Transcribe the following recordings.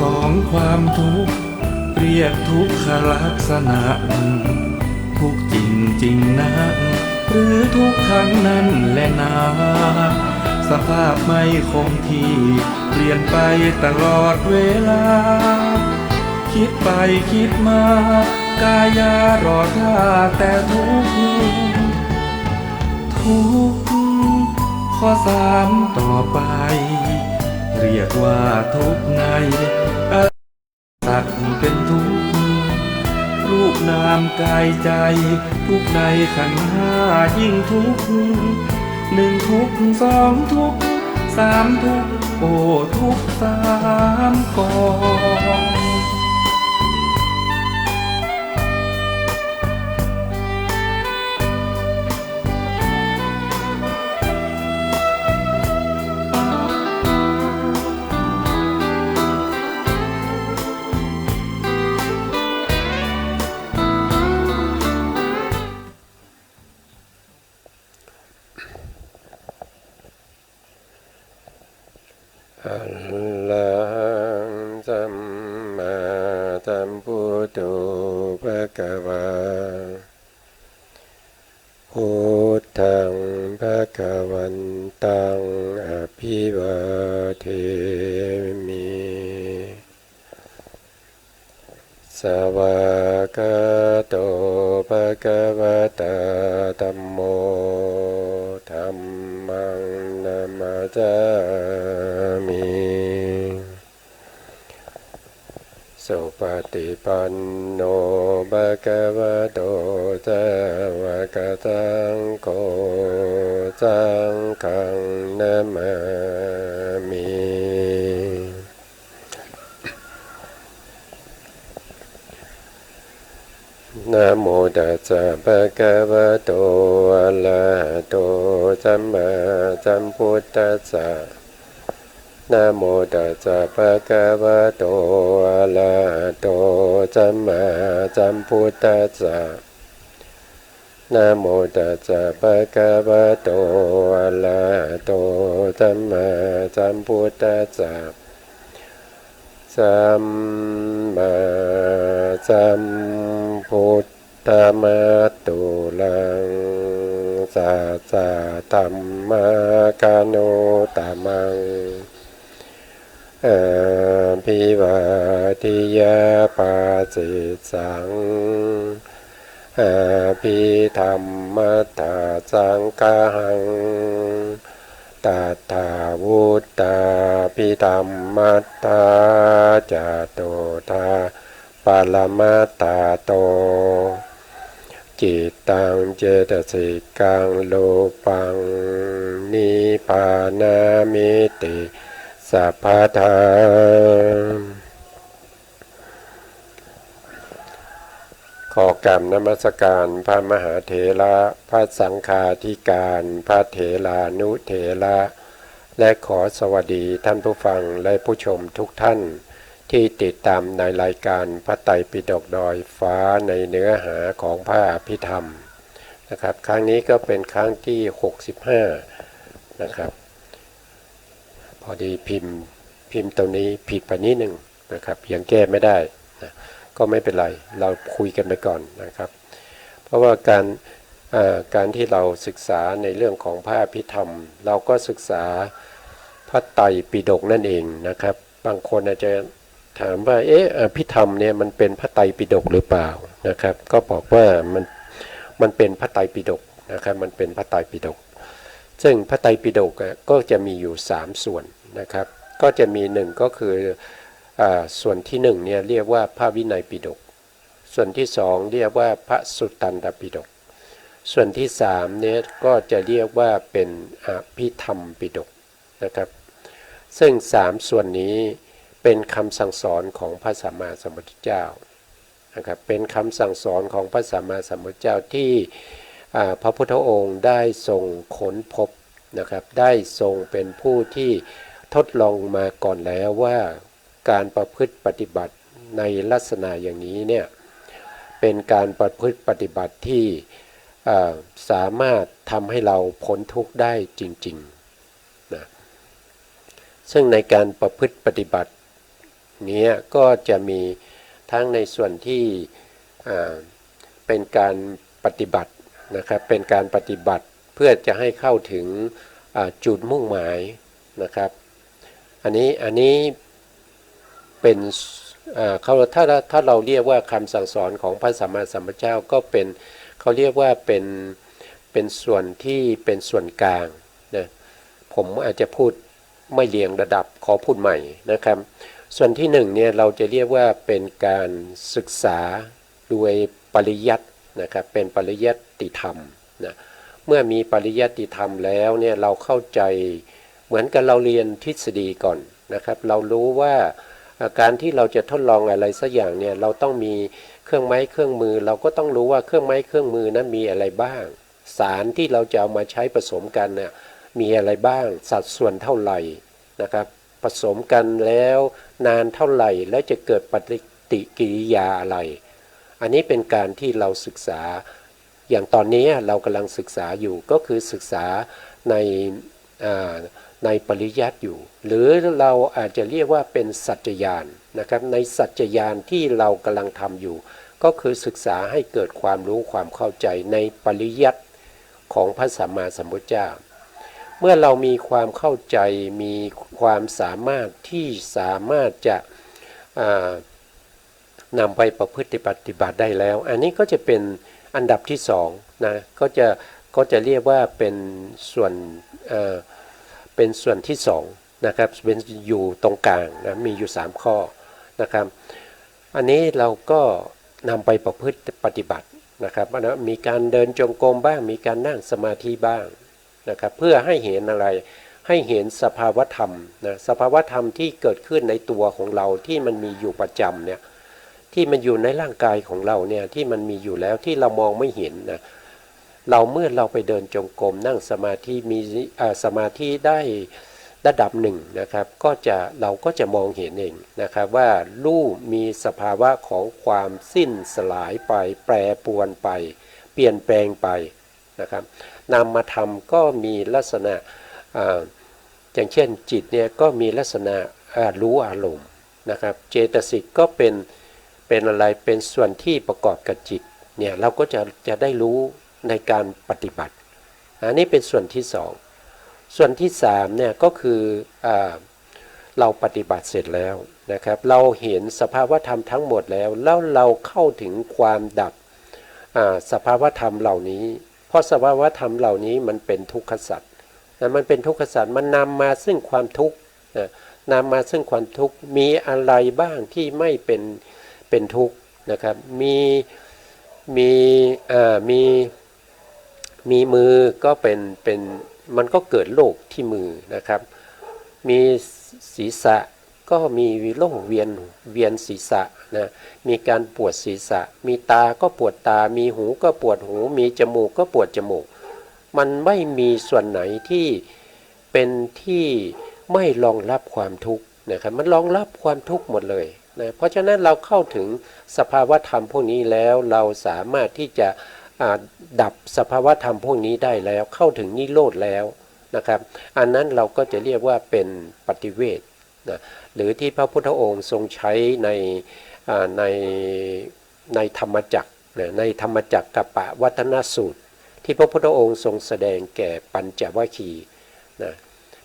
สองความทุกข์เรียกทุกขลักษณะทุกจริงจริงนะหรือทุกครั้งนั้นแหละนาสภาพไม่คงที่เปลี่ยนไปตลอดเวลาคิดไปคิดมากายารอท่าแต่ทุกข้อสามต่อไปเรียกว่าทุกในตัดเป็นทุกรูปนามกายใจทุกในขันธ์ห้ายิ่งทุกหนึ่งทุกสองทุกสามทุกโอ้ทุกสามกองอะระหังสัมมาสัมพุทโธภะคะวาพุทธังภะคะวันตังอภิวาเทมิสวากขาโตภะคะวะตาธัมโมธัมมังนัมมาจามิสุปฏิปันโนภะคะวะโตสาวกสังโฆสังฆังนะมามินะโมตัสสะภะคะวะโตอะระหะโตสัมมาสัมพุทธัสสะนะโมตัสสะภะคะวะโตอะระหะโตสัมมาสัมพุทธัสสะนะโมตัสสะภะคะวะโตอะระหะโตสัมมาสัมพุทธัสสะสัมมาสัมพุทธะมัตตุลังสัสสะธัมมกาโนตมังอภิวาทิยาปัสสิสังอภิธรรมตาสังฆังตัทธาวุตตาภิธรรมัตตาจโตทาปรมัตตาโตจิตตังเจตสิกังโลปังนิพพานามิติสัพพทาขอกราบนมัสการพระมหาเถระพระสังฆาธิการพระเถรานุเถระและขอสวัสดีท่านผู้ฟังและผู้ชมทุกท่านที่ติดตามในรายการพระไตรปิฎกดอยฟ้าในเนื้อหาของพระอภิธรรมนะครับครั้งนี้ก็เป็นครั้งที่65นะครับพอดีพิมพ์ตรงนี้ผิดไปนิดหนึ่งนะครับยังแก้ไม่ได้นะก็ไม่เป็นไรเราคุยกันไปก่อนนะครับเพราะว่าการที่เราศึกษาในเรื่องของพระอภิธรรมเราก็ศึกษาพระไตรปิฎกนั่นเองนะครับบางคนอาจจะถามว่าอภิธรรมเนี่ยมันเป็นพระไตรปิฎกหรือเปล่านะครับก็บอกว่ามันเป็นพระไตรปิฎกนะครับมันเป็นพระไตรปิฎกซึ่งพระไตรปิฎกก็จะมีอยู่3ส่วนนะครับก็จะมี1ก็คือส่วนที่1เนี่ยเรียกว่าพระวินัยปิฎกส่วนที่2เรียกว่าพระสุตตันตปิฎกส่วนที่3เนี่ยก็จะเรียกว่าเป็นอภิธรรมปิฎกนะครับซึ่ง3ส่วนนี้เป็นคำสั่งสอนของพระสัมมาสัมพุทธเจ้านะครับเป็นคำสั่งสอนของพระสัมมาสัมพุทธเจ้าที่พระพุทธองค์ได้ทรงค้นพบนะครับได้ทรงเป็นผู้ที่ทดลองมาก่อนแล้วว่าการประพฤติปฏิบัติในลักษณะอย่างนี้เนี่ยเป็นการประพฤติปฏิบัติที่สามารถทำให้เราพ้นทุกข์ได้จริงๆนะซึ่งในการประพฤติปฏิบัติ นี้ก็จะมีทั้งในส่วนที่เป็นการปฏิบัตินะครับเป็นการปฏิบัติเพื่อจะให้เข้าถึงจุดมุ่งหมายนะครับอันนี้เป็นถ้าเราเรียกว่าคำสั่งสอนของพระสัมมาสัมพุทธเจ้าก็เป็นเขาเรียกว่าเป็นส่วนที่เป็นส่วนกลางนะผมอาจจะพูดไม่เรียงระดับขอพูดใหม่นะครับส่วนที่หนึ่งเนี่ยเราจะเรียกว่าเป็นการศึกษาโดยปริยัตินะครับเป็นปริยัติธรรมนะเมื่อมีปริยัติธรรมแล้วเนี่ยเราเข้าใจเหมือนกับเราเรียนทฤษฎีก่อนนะครับเรารู้ว่าการที่เราจะทดลองอะไรสักอย่างเนี่ยเราต้องมีเครื่องไม้เครื่องมือเราก็ต้องรู้ว่าเครื่องไม้เครื่องมือนั้นมีอะไรบ้างสารที่เราจะเอามาใช้ผสมกันเนี่ยมีอะไรบ้างสัดส่วนเท่าไหร่นะครับผสมกันแล้วนานเท่าไหร่แล้วจะเกิดปฏิกิริยาอะไรอันนี้เป็นการที่เราศึกษาอย่างตอนนี้เรากำลังศึกษาอยู่ก็คือศึกษาในปริยัติอยู่หรือเราอาจจะเรียกว่าเป็นสัจจญาณนะครับในสัจจญาณที่เรากำลังทำอยู่ก็คือศึกษาให้เกิดความรู้ความเข้าใจในปริยัติของพระสัมมาสัมพุทธเจ้าเมื่อเรามีความเข้าใจมีความสามารถที่สามารถจะนำไปประพฤติปฏิบัติได้แล้วอันนี้ก็จะเป็นอันดับที่สองนะก็จะเรียกว่าเป็นส่วนที่สองนะครับเป็นอยู่ตรงกลางนะมีอยู่3ข้อนะครับอันนี้เราก็นำไปประพฤติปฏิบัตินะครับมีการเดินจงกรมบ้างมีการนั่งสมาธิบ้างนะครับเพื่อให้เห็นอะไรให้เห็นสภาวธรรมนะสภาวธรรมที่เกิดขึ้นในตัวของเราที่มันมีอยู่ประจำเนี่ยที่มันอยู่ในร่างกายของเราเนี่ยที่มันมีอยู่แล้วที่เรามองไม่เห็นนะเมื่อเราไปเดินจงกรมนั่งสมาธิมีสมาธิได้ระดับหนึ่งนะครับเราก็จะมองเห็นเองนะครับว่ารูปมีสภาวะของความสิ้นสลายไปแปรปรวนไปเปลี่ยนแปลงไปนะครับนามธรรมก็มีลักษณะอย่างเช่นจิตเนี่ยก็มีลักษณะรู้อารมณ์นะครับเจตสิกก็เป็นอะไรเป็นส่วนที่ประกอบกับจิตเนี่ยเราก็จะได้รู้ในการปฏิบัติอันนี้เป็นส่วนที่สองส่วนที่สามเนี่ยก็คือเราปฏิบัติเสร็จแล้วนะครับเราเห็นสภาวธรรมทั้งหมดแล้วเราเข้าถึงความดับสภาวธรรมเหล่านี้เพราะสภาวธรรมเหล่านี้มันเป็นทุกขสัจมันเป็นทุกขสัจมันนำมาซึ่งความทุกข์นำมาซึ่งความทุกข์มีอะไรบ้างที่ไม่เป็นทุกข์นะครับมีมือก็เป็นมันก็เกิดโรคที่มือนะครับมีศีรษะก็มีโรคเวียนศีรษะนะมีการปวดศีรษะมีตาก็ปวดตามีหูก็ปวดหูมีจมูกก็ปวดจมูกมันไม่มีส่วนไหนที่เป็นที่ไม่รองรับความทุกข์นะครับมันรองรับความทุกข์หมดเลยนะเพราะฉะนั้นเราเข้าถึงสภาวธรรมพวกนี้แล้วเราสามารถที่จะดับสภาวธรรมพวกนี้ได้แล้วเข้าถึงนิโรธแล้วนะครับอันนั้นเราก็จะเรียกว่าเป็นปฏิเวทนะหรือที่พระพุทธองค์ทรงใช้ในธรรมจักรในธรรมจักรกัปปวัฒนสูตรที่พระพุทธองค์ทรงแสดงแก่ปัญจวัคคีย์นะ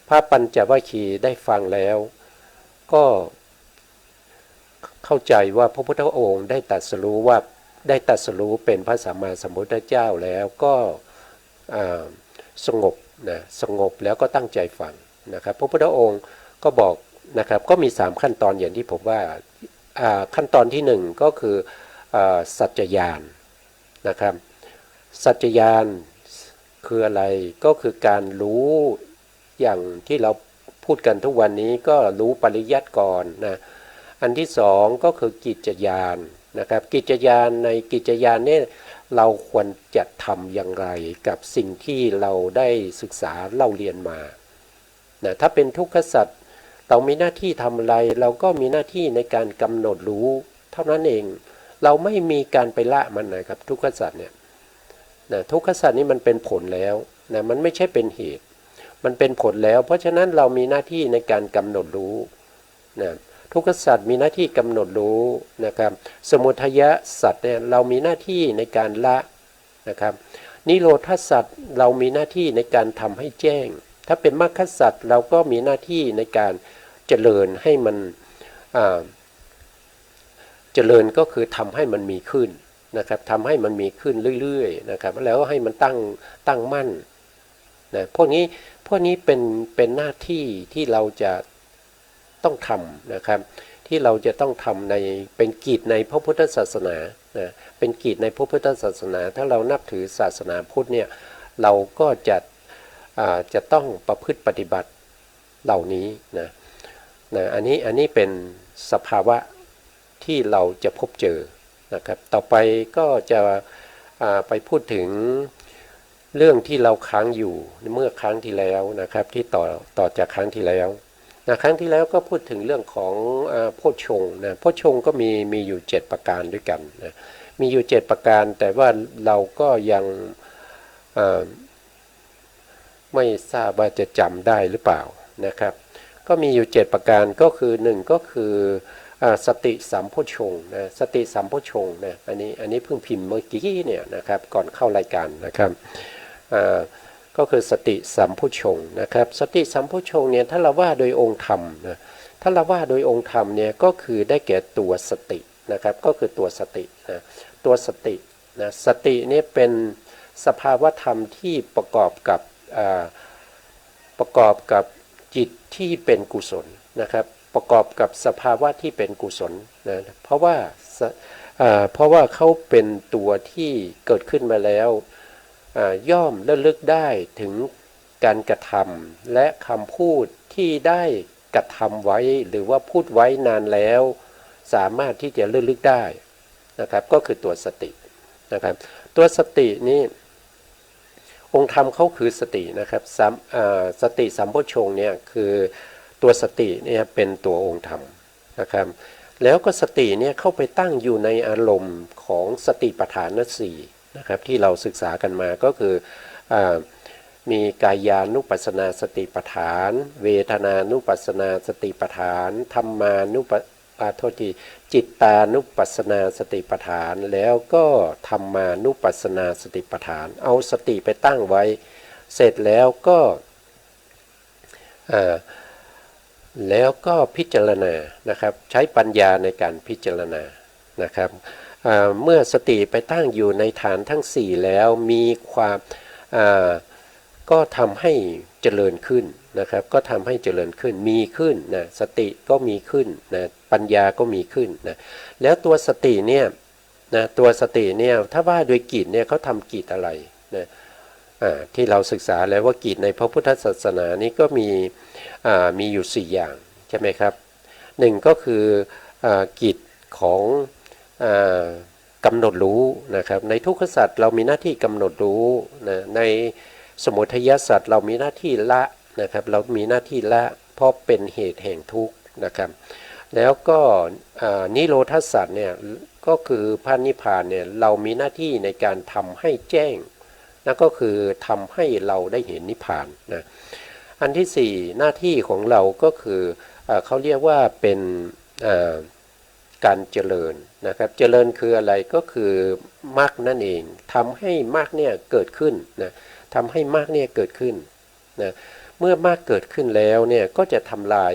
พระปัญจวัคคีย์ได้ฟังแล้วก็เข้าใจว่าพระพุทธองค์ได้ตรัสรู้เป็นพระสัมมาสัมพุทธเจ้าแล้วก็สงบแล้วก็ตั้งใจฟังนะครับพระพุทธองค์ก็บอกนะครับก็มี3ขั้นตอนอย่างที่ผมว่าขั้นตอนที่1ก็คือสัจจญาณนะครับสัจจญาณคืออะไรก็คือการรู้อย่างที่เราพูดกันทุกวันนี้ก็รู้ปริยัติก่อนนะอันที่2ก็คือกิจญาณนะครับกิจญาณในกิจญาณเนี่ยเราควรจะทำอย่างไรกับสิ่งที่เราได้ศึกษาเล่าเรียนมานะถ้าเป็นทุกขสัจเรามีหน้าที่ทำอะไรเราก็มีหน้าที่ในการกำหนดรู้เท่านั้นเองเราไม่มีการไปละมันนะครับทุกขสัจเนี่ยนะทุกขสัจนี้มันเป็นผลแล้วนะมันไม่ใช่เป็นเหตุมันเป็นผลแล้วเพราะฉะนั้นเรามีหน้าที่ในการกำหนดรู้นะ ทุกขสัตว์มีหน้าที่กำหนดรู้นะครับสมุทัยสัตว์เนี่ยเรามีหน้าที่ในการละนะครับนิโรธสัตว์เรามีหน้าที่ในการทำให้แจ้งถ้าเป็นมรรคสัตว์เราก็มีหน้าที่ในการเจริญให้มันเจริญก็คือทำให้มันมีขึ้นนะครับทำให้มันมีขึ้นเรื่อยๆนะครับแล้วให้มันตั้งมั่นนะพวกนี้เป็นหน้าที่ที่เราจะต้องทำนะครับที่เราจะต้องทำในเป็นกิจในพระพุทธศาสนานะเป็นกิจในพระพุทธศาสนาถ้าเรานับถือศาสนาพุทธเนี่ยเราก็จะต้องประพฤติปฏิบัติเหล่านี้นะอันนี้เป็นสภาวะที่เราจะพบเจอนะครับต่อไปก็จะไปพูดถึงเรื่องที่เราค้างอยู่เมื่อครั้งที่แล้วนะครับที่ต่อจากครั้งที่แล้วนะครั้งที่แล้วก็พูดถึงเรื่องของโพชฌงค์นะโพชฌงค์ก็มีอยู่7ประการด้วยกันนะมีอยู่7ประการแต่ว่าเราก็ยังไม่ทราบว่าจะจำได้หรือเปล่านะครับก็มีอยู่7ประการก็คือ1ก็คือสติสัมโพชฌงค์นะสติสัมโพชฌงค์นะอันนี้เพิ่งพิมพ์เมื่อกี้เนี่ยนะครับก่อนเข้ารายการนะครับก็คือสติสัมโพชฌงค์นะครับสติสัมโพชฌงค์เนี่ยถ้าเราว่าโดยองค์ธรรมนะถ้าเราว่าโดยองค์ธรรมเนี่ยก็คือได้แก่ตัวสตินะครับก็คือตัวสตินะตัวสตินะสตินี่เป็นสภาวธรรมที่ประกอบกับจิตที่เป็นกุศลนะครับประกอบกับสภาวะที่เป็นกุศลนะเพราะว่าเขาเป็นตัวที่เกิดขึ้นมาแล้วย่อมระลึกได้ถึงการกระทำและคำพูดที่ได้กระทำไว้หรือว่าพูดไว้นานแล้วสามารถที่จะระลึกได้นะครับก็คือตัวสตินะครับตัวสตินี้องค์ธรรมเขาคือสตินะครับสติสัมโพชฌงค์เนี่ยคือตัวสติเนี่ยเป็นตัวองค์ธรรมนะครับแล้วก็สติเนี่ยเข้าไปตั้งอยู่ในอารมณ์ของสติปัฏฐานสี่นะครับที่เราศึกษากันมาก็คือมีกายานุปัสสนาสติปัฏฐานเวทนานุปัสสนาสติปัฏฐานธรรมานุจิตตานุปัสสนาสติปัฏฐานแล้วก็ธรรมานุปัสสนาสติปัฏฐานเอาสติไปตั้งไว้เสร็จแล้วก็พิจารณานะครับใช้ปัญญาในการพิจารณานะครับเมื่อสติไปตั้งอยู่ในฐานทั้ง4แล้วมีความก็ทำให้เจริญขึ้นนะครับก็ทำให้เจริญขึ้นมีขึ้นนะสติก็มีขึ้นนะปัญญาก็มีขึ้นนะแล้วตัวสติเนี่ยนะตัวสติเนี่ยถ้าว่าโดยกิจเนี่ยเขาทำกิจอะไรนะที่เราศึกษาแล้วว่ากิจในพระพุทธศาสนานี้ก็มีอยู่4อย่างใช่ไหมครับ1ก็คือกิจของกำหนดรู้นะครับในทุกขสัตว์เรามีหน้าที่กำหนดรู้นะในสมุทัยสัตว์เรามีหน้าที่ละนะครับเรามีหน้าที่ละเพราะเป็นเหตุแห่งทุกข์นะครับแล้วก็นิโรธสัตว์เนี่ยก็คือพระนิพพานเนี่ยเรามีหน้าที่ในการทำให้แจ้งนั่นก็คือทำให้เราได้เห็นนิพพานนะอันที่4หน้าที่ของเราก็คือเขาเรียกว่าเป็นการเจริญนะครับเจริญคืออะไรก็คือมรรคนั่นเองทำให้มรรคเนี่ยเกิดขึ้นนะทำให้มรรคเนี่ยเกิดขึ้นนะเมื่อมรรคเกิดขึ้นแล้วเนี่ยก็จะทำลาย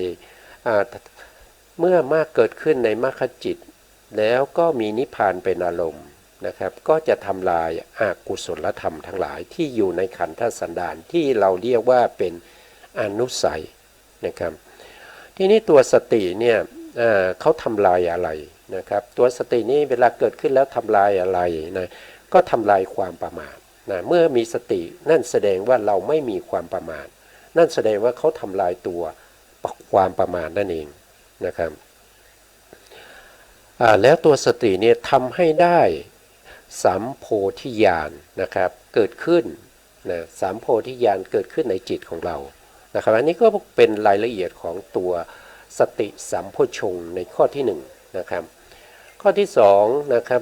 เมื่อมรรคเกิดขึ้นในมรรคจิตแล้วก็มีนิพพานเป็นอารมณ์นะครับก็จะทำลายอกุศลธรรมทั้งหลายที่อยู่ในขันธสันดานที่เราเรียกว่าเป็นอนุสัยนะครับทีนี้ตัวสติเนี่ยเขาทำลายอะไรนะครับตัวสตินี้เวลาเกิดขึ้นแล้วทำลายอะไรนะก็ทำลายความประมาทนะเมื่อมีสตินั่นแสดงว่าเราไม่มีความประมาทนั่นแสดงว่าเขาทำลายตัวความประมาทนั่นเองนะครับแล้วตัวสติเนี่ยทำให้ได้สัมโพธิญาณนะครับเกิดขึ้นนะสัมโพธิญาณเกิดขึ้นในจิตของเรานะครับอันนี้ก็เป็นรายละเอียดของตัวสติสัมโพชฌงค์ในข้อที่1นะครับข้อที่2นะครับ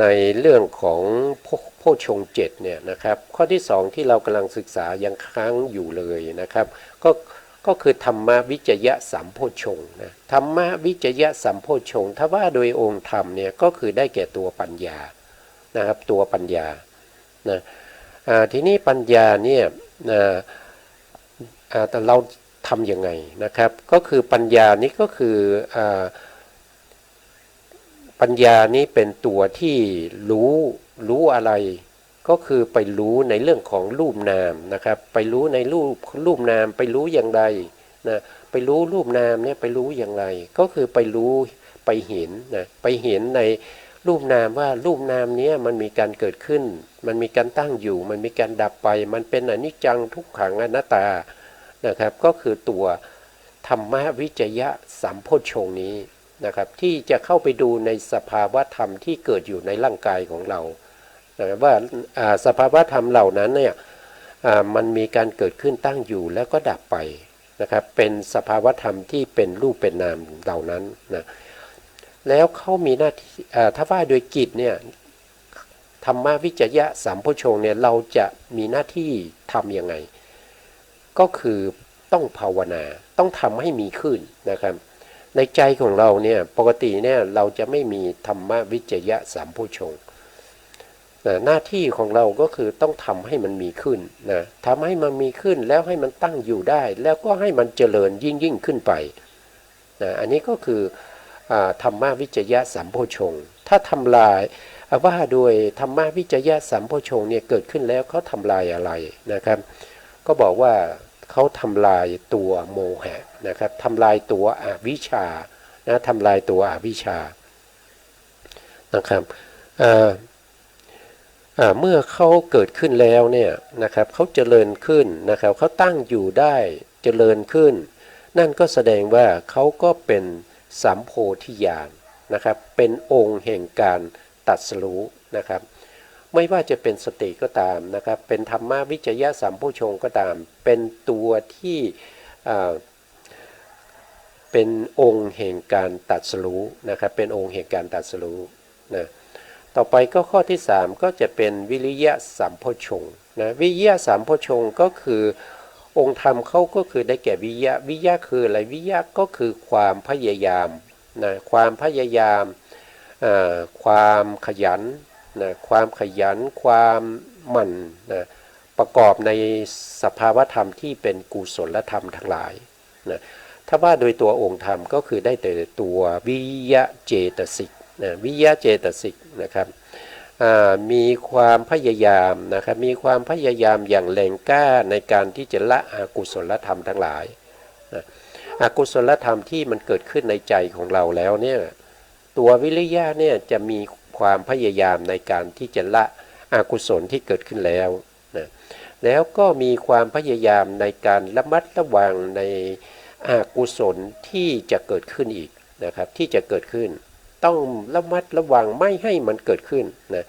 ในเรื่องของโพชฌงค์7เนี่ยนะครับข้อที่2ที่เรากำลังศึกษายังค้างอยู่เลยนะครับ ก็คือธรรมวิจยะสัมโพชฌงค์นะธรรมวิจยะสัมโพชฌงค์ถ้าว่าโดยองค์ธรรมเนี่ยก็คือได้แก่ตัวปัญญานะครับตัวปัญญานะทีนี้ปัญญาเนี่ยแต่เราทำยังไงนะครับก็คือปัญญานี้ก็คือปัญญานี้เป็นตัวที่รู้อะไรก็คือไปรู้ในเรื่องของรูปนามนะครับไปรู้ในรูปนามไปรู้อย่างไรนะไปรู้รูปนามเนี่ยไปรู้อย่างไรก็คือไปรู้ไปเห็นนะไปเห็นในรูปนามว่ารูปนามนี้มันมีการเกิดขึ้นมันมีการตั้งอยู่มันมีการดับไปมันเป็นอนิจจังทุกขังอนัตตานะครับก็คือตัวธรรมวิจยะสัมโพชฌงค์นี้นะครับที่จะเข้าไปดูในสภาวะธรรมที่เกิดอยู่ในร่างกายของเรานะว่าสภาวะธรรมเหล่านั้นเนี่ยมันมีการเกิดขึ้นตั้งอยู่แล้วก็ดับไปนะครับเป็นสภาวะธรรมที่เป็นรูปเป็นนามเหล่านั้นนะแล้วเขามีหน้าที่ถ้าว่าโดยกิจเนี่ยธรรมวิจยะสัมโพชฌงค์เนี่ยเราจะมีหน้าที่ทำยังไงก็คือต้องภาวนาต้องทำให้มีขึ้นนะครับในใจของเราเนี่ยปกติเนี่ยเราจะไม่มีธรรมวิจยะสัมโพชฌงค์หน้าที่ของเราก็คือต้องทำให้มันมีขึ้นนะทำให้มันมีขึ้นแล้วให้มันตั้งอยู่ได้แล้วก็ให้มันเจริญยิ่งขึ้นไปนะอันนี้ก็คือธรรมวิจยะสัมโพชฌงค์ถ้าทำลายว่าโดยธรรมวิจยะสัมโพชฌงค์เนี่ยเกิดขึ้นแล้วเขาทำลายอะไรนะครับก็บอกว่าเขาทำลายตัวโมหะนะครับทำลายตัวอวิชชานะทำลายตัวอวิชชานะครับเมื่อเขาเกิดขึ้นแล้วเนี่ยนะครับเขาเจริญขึ้นนะครับเขาตั้งอยู่ได้เจริญขึ้นนั่นก็แสดงว่าเขาก็เป็นสัมโพธิญาณนะครับเป็นองค์แห่งการตรัสรู้นะครับไม่ว่าจะเป็นสติก็ตามนะครับเป็นธรรมวิจยะสัมโพชฌงค์ก็ตามเป็นตัวที่เป็นองค์แห่งการตรัสรู้นะครับเป็นองค์แห่งการตรัสรู้นะต่อไปก็ข้อที่3ก็จะเป็นวิริยะสัมโพชฌงค์นะวิริยะสัมโพชฌงค์ก็คือองค์ธรรมเขาก็คือได้แก่วิริยะคืออะไรวิริยะก็คือความพยายามนะความพยายามความขยันนะความขยันความหมั่นนะประกอบในสภาวธรรมที่เป็นกุศลธรรมทั้งหลายนะถ้าว่าโดยตัวองค์ธรรมก็คือได้แต่ตัววิริยะเจตสิกนะวิริยะเจตสิกนะครับมีความพยายามนะครับมีความพยายามอย่างแรงกล้าในการที่จะละอกุศลธรรมทั้งหลายนะอกุศลธรรมที่มันเกิดขึ้นในใจของเราแล้วเนี่ยตัววิริยะเนี่ยจะมีความพยายามในการที่จะละอกุศลที่เกิดขึ้นแล้วนะแล้วก็มีความพยายามในการระมัดระวังในอกุศลที่จะเกิดขึ้นอีกนะครับที่จะเกิดขึ้นต้องระมัดระวังไม่ให้มันเกิดขึ้นนะ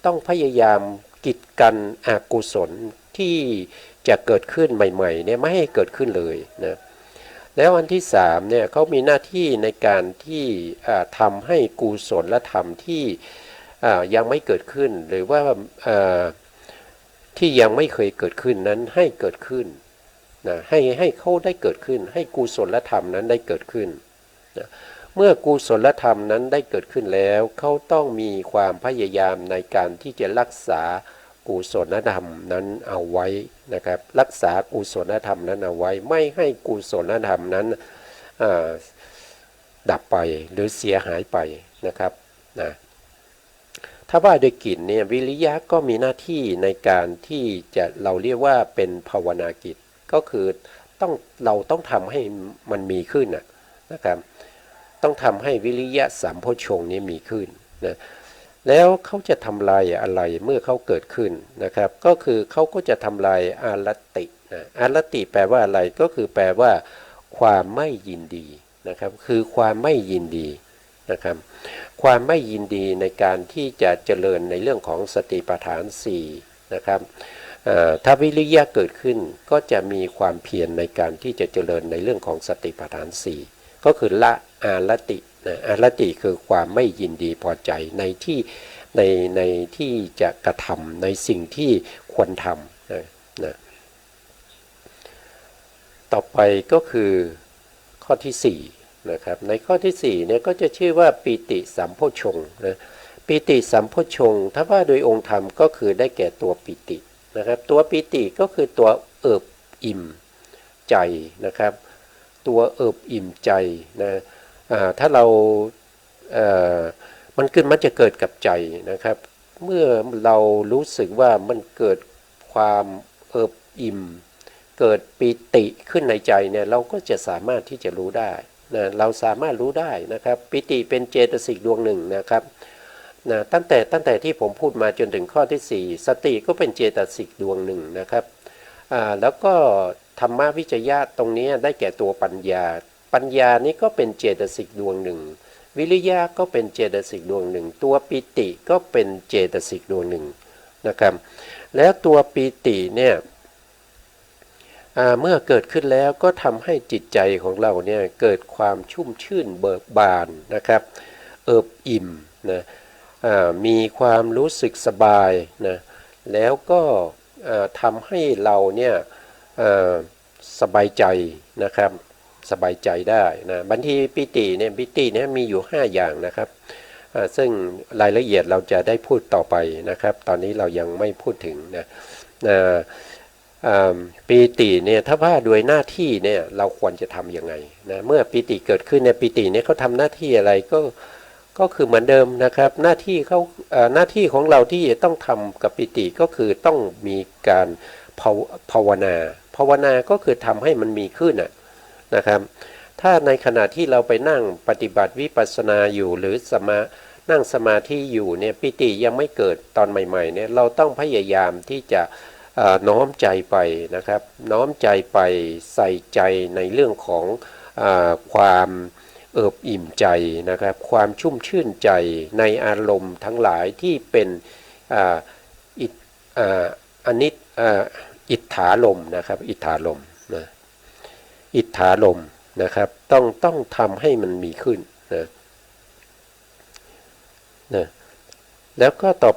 ต้องพยายามกีดกันอกุศลที่จะเกิดขึ้นใหม่ๆเนี่ยไม่ให้เกิดขึ้นเลยนะแล้วอันที่3เนี่ยเขามีหน้าที่ในการที่ทำให้กุศลธรรมที่ยังไม่เกิดขึ้นหรือว่าที่ยังไม่เคยเกิดขึ้นนั้นให้เกิดขึ้นนะให้เขาได้เกิดขึ้นให้กุศลธรรมนั้นได้เกิดขึ้นนะเมื่อกุศลธรรมนั้นได้เกิดขึ้นแล้วเขาต้องมีความพยายามในการที่จะรักษากุศลธรรมนั้นเอาไว้นะครับรักษากุศลธรรมนั้นเอาไว้ไม่ให้กุศลธรรมนั้นดับไปหรือเสียหายไปนะครับนะถ้าว่าโดยกิจเนี่ยวิริยะก็มีหน้าที่ในการที่จะเราเรียกว่าเป็นภาวนากิจก็คือเราต้องทำให้มันมีขึ้นนะครับต้องทำให้วิริยะสัมโพชฌงค์นี้มีขึ้นนะแล้วเขาจะทำลายอะไรเมื่อเขาเกิดขึ้นนะครับก็คือเขาก็จะทำลายอารตินะอารติแปลว่าอะไรก็คือแปลว่าความไม่ยินดีนะครับคือความไม่ยินดีนะครับความไม่ยินดีในการที่จะเจริญในเรื่องของสติปัฏฐาน4นะครับถ้าวิริยะเกิดขึ้นก็จะมีความเพียรในการที่จะเจริญในเรื่องของสติปัฏฐาน4ก็คือละอารตินะอารติคือความไม่ยินดีพอใจในที่จะกระทำในสิ่งที่ควรทำนะต่ ต่อไปก็คือข้อที่4นะครับในข้อที่4เนี่ยก็จะชื่อว่าปีติสัมโพชฌงค์นะปีติสัมโพชฌงค์ถ้าว่าโดยองค์ธรรมก็คือได้แก่ตัวปีตินะครับตัวปีติก็คือตัวเอิบอิ่มใจนะครับตัวเอิบอิ่มใจนะถ้าเรามันจะเกิดกับใจนะครับเมื่อเรารู้สึกว่ามันเกิดความเอิบอิ่มเกิดปีติขึ้นในใจเนี่ยเราก็จะสามารถที่จะรู้ได้นะเราสามารถรู้ได้นะครับปิติเป็นเจตสิกดวงหนึ่งนะครับนะตั้งแต่ที่ผมพูดมาจนถึงข้อที่4สติก็เป็นเจตสิกดวงหนึ่งนะครับแล้วก็ธรรมวิจยะตรงนี้ได้แก่ตัวปัญญานี้ก็เป็นเจตสิกดวงหนึ่งวิริยะก็เป็นเจตสิกดวงหนึ่งตัวปิติก็เป็นเจตสิกดวงหนึ่งนะครับแล้วตัวปิติเนี่ยเมื่อเกิดขึ้นแล้วก็ทำให้จิตใจของเราเนี่ยเกิดความชุ่มชื่นเบิกบานนะครับเอิบอิ่มนะมีความรู้สึกสบายนะแล้วก็ทำให้เราเนี่ยสบายใจนะครับสบายใจได้นะบางทีปิติเนี่ยมีอยู่5อย่างนะครับซึ่งรายละเอียดเราจะได้พูดต่อไปนะครับตอนนี้เรายังไม่พูดถึงนะปีติเนี่ยถ้าว่าโดยหน้าที่เนี่ยเราควรจะทำยังไงนะเมื่อปีติเกิดขึ้นในปีติเนี่ยเขาทำหน้าที่อะไรก็คือเหมือนเดิมนะครับหน้าที่ของเราที่ต้องทำกับปีติก็คือต้องมีการภาวนาก็คือทำให้มันมีขึ้นนะครับถ้าในขณะที่เราไปนั่งปฏิบัติวิปัสสนาอยู่หรือนั่งสมาธิอยู่เนี่ยปิติยังไม่เกิดตอนใหม่ๆเนี่ยเราต้องพยายามที่จะน้อมใจไปนะครับน้อมใจไปใส่ใจในเรื่องของความเอิบอิ่มใจนะครับความชุ่มชื่นใจในอารมณ์ทั้งหลายที่เป็นอิทธารมนะครับอิทธารมนะอิทธารมนะครับต้องทำให้มันมีขึ้นนะแล้วก็ต่อ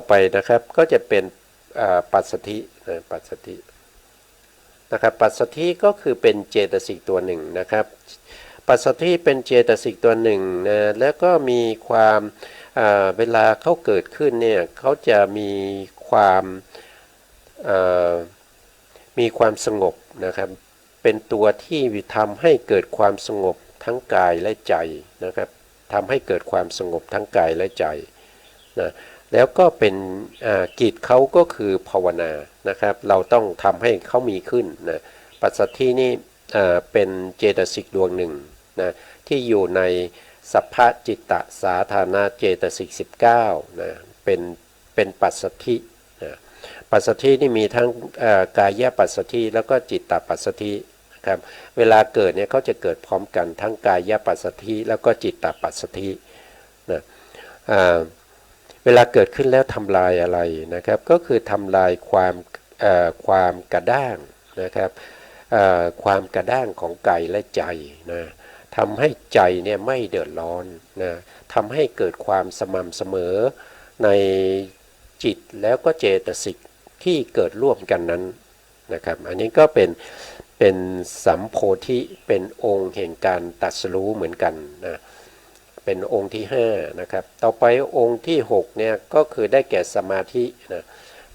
ไปนะครับก็จะเป็นปัสสธินะครับปัสสธิก็คือเป็นเจตสิกตัวหนึ่งนะครับปัสสธิเป็นเจตสิกตัวหนึ่งนะแล้วก็มีความเวลาเขาเกิดขึ้นเนี่ยเขาจะมีความสงบนะครับเป็นตัวที่ทำให้เกิดความสงบทั้งกายและใจนะครับทำให้เกิดความสงบทั้งกายและใจนะแล้วก็เป็นกิจเขาก็คือภาวนานะครับเราต้องทำให้เขามีขึ้นนะปัสสัทธินี่เป็นเจตสิกดวงหนึ่งนะที่อยู่ในสัพพจิตตสาธารณเจตสิก19นะเป็นปัสสัทธินะปัสสัทธินี่มีทั้งกายปัสสัทธิแล้วก็จิตตปัสสัทธิครับเวลาเกิดเนี่ยเขาจะเกิดพร้อมกันทั้งกายปัสสัทธิแล้วก็จิตตปัสสัทธินะเวลาเกิดขึ้นแล้วทำลายอะไรนะครับก็คือทำลายความกระด้างนะครับความกระด้างของกายและใจนะทำให้ใจเนี่ยไม่เดือดร้อนนะทำให้เกิดความสม่ำเสมอในจิตแล้วก็เจตสิกที่เกิดร่วมกันนั้นนะครับอันนี้ก็เป็นสัมโพธิเป็นองค์แห่งการตรัสรู้เหมือนกันนะเป็นองค์ที่5นะครับต่อไปองค์ที่6เนี่ยก็คือได้แก่สมาธินะ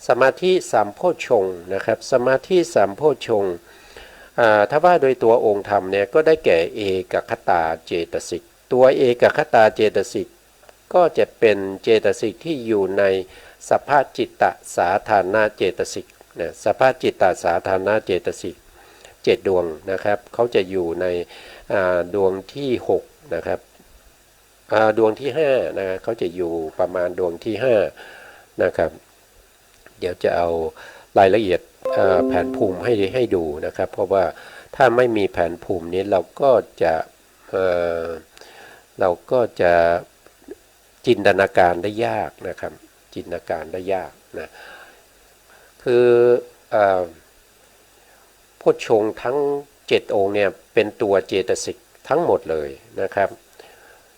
สมาธิสัมโพชฌงค์นะครับสมาธิสัมโพชฌงค์ถ้าว่าโดยตัวองค์ธรรมเนี่ยก็ได้แก่เอกคตาเจตสิกตัวเอกคตาเจตสิกก็จะเป็นเจตสิกที่อยู่ในสัพพจิตตสาธารณเจตสิกนะสัพพจิตตสาธารณเจตสิก7ดวงนะครับเขาจะอยู่ในดวงที่6นะครับดวงที่5นะเขาจะอยู่ประมาณดวงที่5นะครับเดี๋ยวจะเอารายละเอียดแผนภูมิให้ดูนะครับเพราะว่าถ้าไม่มีแผนภูมินี้เราก็จะจินตนาการได้ยากนะครับจินตนาการได้ยากนะคือโพชฌงค์ทั้ง7องค์เนี่ยเป็นตัวเจตสิกทั้งหมดเลยนะครับ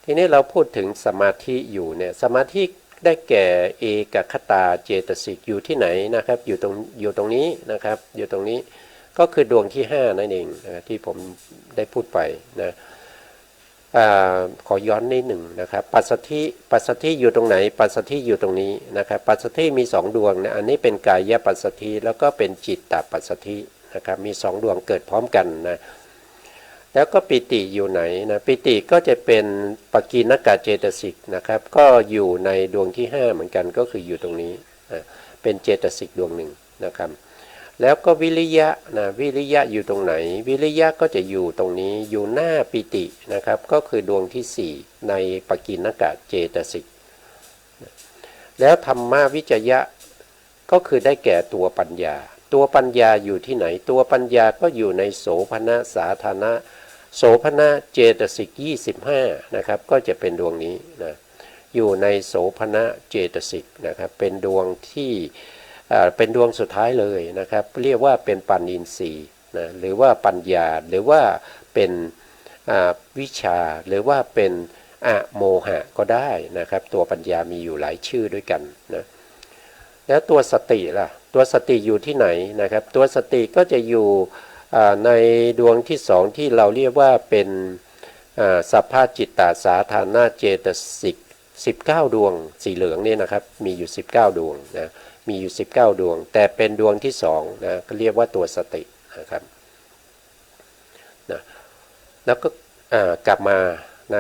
ทีนี้เราพูดถึงสมาธิอยู่เนี่ยสมาธิได้แก่เอกคตาเจตสิกอยู่ที่ไหนนะครับอยู่ตรงนี้นะครับอยู่ตรงนี้ ก็คือดวงที่5นั่นเองนะที่ผมได้พูดไปนะขอย้อนนิดหนึ่งนะครับปัสสัทธิอยู่ตรงไหนปัสสัทธิอยู่ตรงนี้นะครับปัสสัทธิมี2ดวงนะอันนี้เป็นกายปัสสัทธิแล้วก็เป็นจิตตปัสสัทธินะครับมี2ดวงเกิดพร้อมกันนะแล้วก็ปิติอยู่ไหนนะปิติก็จะเป็นปกิณกเจตสิกนะครับก็อยู่ในดวงที่5เหมือนกันก็คืออยู่ตรงนี้นะเป็นเจตสิกดวงหนึ่งนะครับแล้วก็วิริยะนะวิริยะอยู่ตรงไหนวิริยะก็จะอยู่ตรงนี้อยู่หน้าปิตินะครับก็คือดวงที่4ในปกิณกเจตสิกแล้วธรรมวิจยะก็คือได้แก่ตัวปัญญาตัวปัญญาอยู่ที่ไหนตัวปัญญาก็อยู่ในโสภณสาธารณะโสภณเจตสิก25นะครับก็จะเป็นดวงนี้นะอยู่ในโสภณเจตสิกนะครับเป็นดวงที่เป็นดวงสุดท้ายเลยนะครับเรียกว่าเป็นปัญญินทรีย์นะหรือว่าปัญญาหรือว่าเป็นวิชาหรือว่าเป็นอโมหะก็ได้นะครับตัวปัญญามีอยู่หลายชื่อด้วยกันนะแล้วตัวสติล่ะตัวสติอยู่ที่ไหนนะครับตัวสติก็จะอยู่ในดวงที่2ที่เราเรียกว่าเป็นสัพพจิตตสาธารณเจตสิก19ดวงสีเหลืองนี่นะครับมีอยู่19ดวงนะมีอยู่19ดวงแต่เป็นดวงที่2นะก็เรียกว่าตัวสตินะครับนะแล้วก็กลับมาใน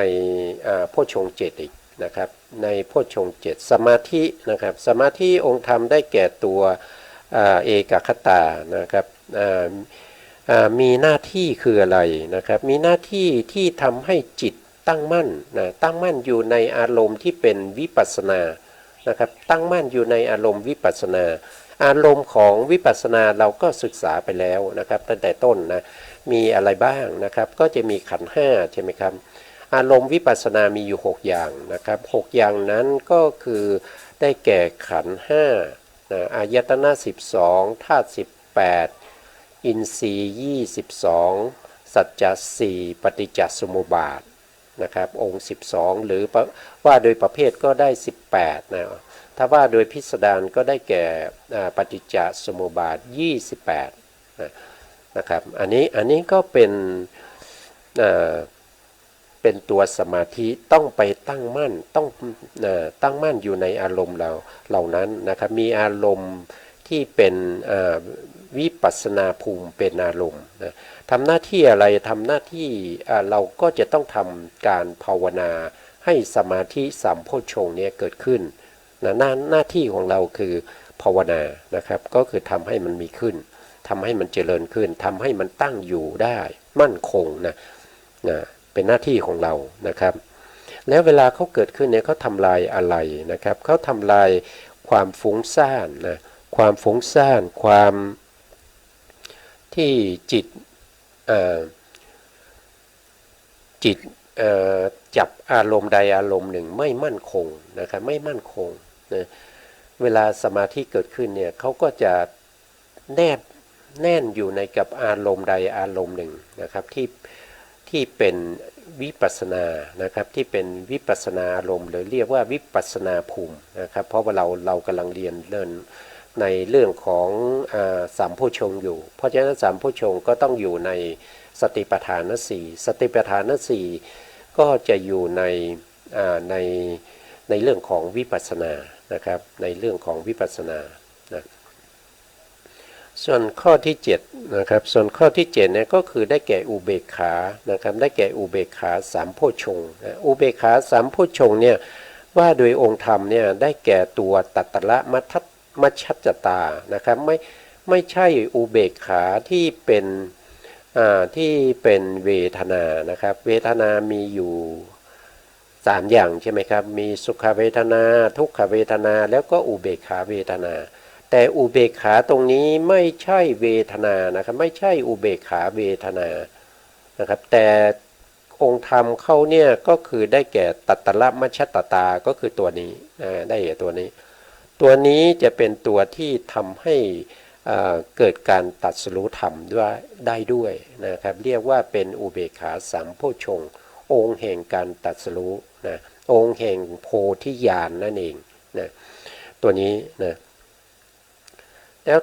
โพชฌงค์7อีกนะครับในโพชฌงค์7สมาธินะครับสมาธิองค์ธรรมได้แก่ตัวเอกคตานะครับมีหน้าที่คืออะไรนะครับมีหน้าที่ที่ทำให้จิตตั้งมั่นนะตั้งมั่นอยู่ในอารมณ์ที่เป็นวิปัสสนานะครับตั้งมั่นอยู่ในอารมณ์วิปัสสนาอารมณ์ของวิปัสสนาเราก็ศึกษาไปแล้วนะครับตั้งแต่ต้นนะมีอะไรบ้างนะครับก็จะมีขันธ์5ใช่ไหมครับอารมณ์วิปัสสนามีอยู่6อย่างนะครับ6อย่างนั้นก็คือได้แก่ขันธ์5นะอายตนะ12ธาตุ18อินทรีย์22สัจจะ4ปฏิจจสมุปบาทนะครับองค์12หรือว่าโดยประเภทก็ได้18นะถ้าว่าโดยพิสดารก็ได้แก่ปฏิจจสมุปบาท28นะครับอันนี้ก็เป็นตัวสมาธิต้องไปตั้งมั่นต้องตั้งมั่นอยู่ในอารมณ์เหล่านั้นนะครับมีอารมณ์ที่เป็นวิปัสสนาภูมิเป็นอารมณ์นะทำหน้าที่อะไรทำหน้าที่เราก็จะต้องทำการภาวนาให้สมาธิสัมโพชฌงค์เนี่ยเกิดขึ้นนะหน้าที่ของเราคือภาวนานะครับก็คือทำให้มันมีขึ้นทำให้มันเจริญขึ้นทำให้มันตั้งอยู่ได้มั่นคงนะเป็นหน้าที่ของเรานะครับแล้วเวลาเขาเกิดขึ้นเนี่ยเขาทำลายอะไรนะครับเขาทำลายความฟุ้งซ่านนะความฟุ้งซ่านความที่จิตจับอารมณ์ใดอารมณ์หนึ่งไม่มั่นคงนะครับไม่มั่นคงนะเวลาสมาธิเกิดขึ้นเนี่ยเขาก็จะแน่นอยู่ในกับอารมณ์ใดอารมณ์หนึ่งนะครับที่เป็นวิปัสสนานะครับที่เป็นวิปัสสนาอารมณ์หรือเรียกว่าวิปัสสนาภูมินะครับเพราะว่าเรากำลังเรียนในเรื่องของสัมโพชฌงค์อยู่เพราะฉะนั้นสัมโพชฌงค์ก็ต้องอยู่ในสติปัฏฐาน4สติปัฏฐาน4ก็จะอยู่ในเรื่องของวิปัสสนานะครับในเรื่องของวิปัสสนานะส่วนข้อที่7นะครับส่วนข้อที่7เนี่ยก็คือได้แก่อุเบกขานะครับได้แก่อุเบกขาสัมโพชฌงค์อุเบกขาสัมโพชฌงค์เนี่ยว่าโดยองค์ธรรมเนี่ยได้แก่ตัวตัตตระมัชฌัจจตานะครับไม่ใช่อุเบกขาที่เป็นเวทนานะครับเวทนามีอยู่3อย่างใช่ไหมครับมีสุขเวทนาทุกขเวทนาแล้วก็อุเบกขาเวทนาแต่อุเบกขาตรงนี้ไม่ใช่เวทนานะครับไม่ใช่อุเบกขาเวทนานะครับแต่องค์ธรรมเขาเนี่ยก็คือได้แก่ตัตตระมัชฌัตตาก็คือตัวนี้ได้แก่ตัวนี้จะเป็นตัวที่ทำให้เกิดการตรัสรู้ธรรมได้ด้วยนะครับเรียกว่าเป็นอุเบกขาสัมโพชฌงค์องค์แห่งการตรัสรู้นะองค์แห่งโพธิญาณ นั่นเองนะตัวนี้นะแล้ว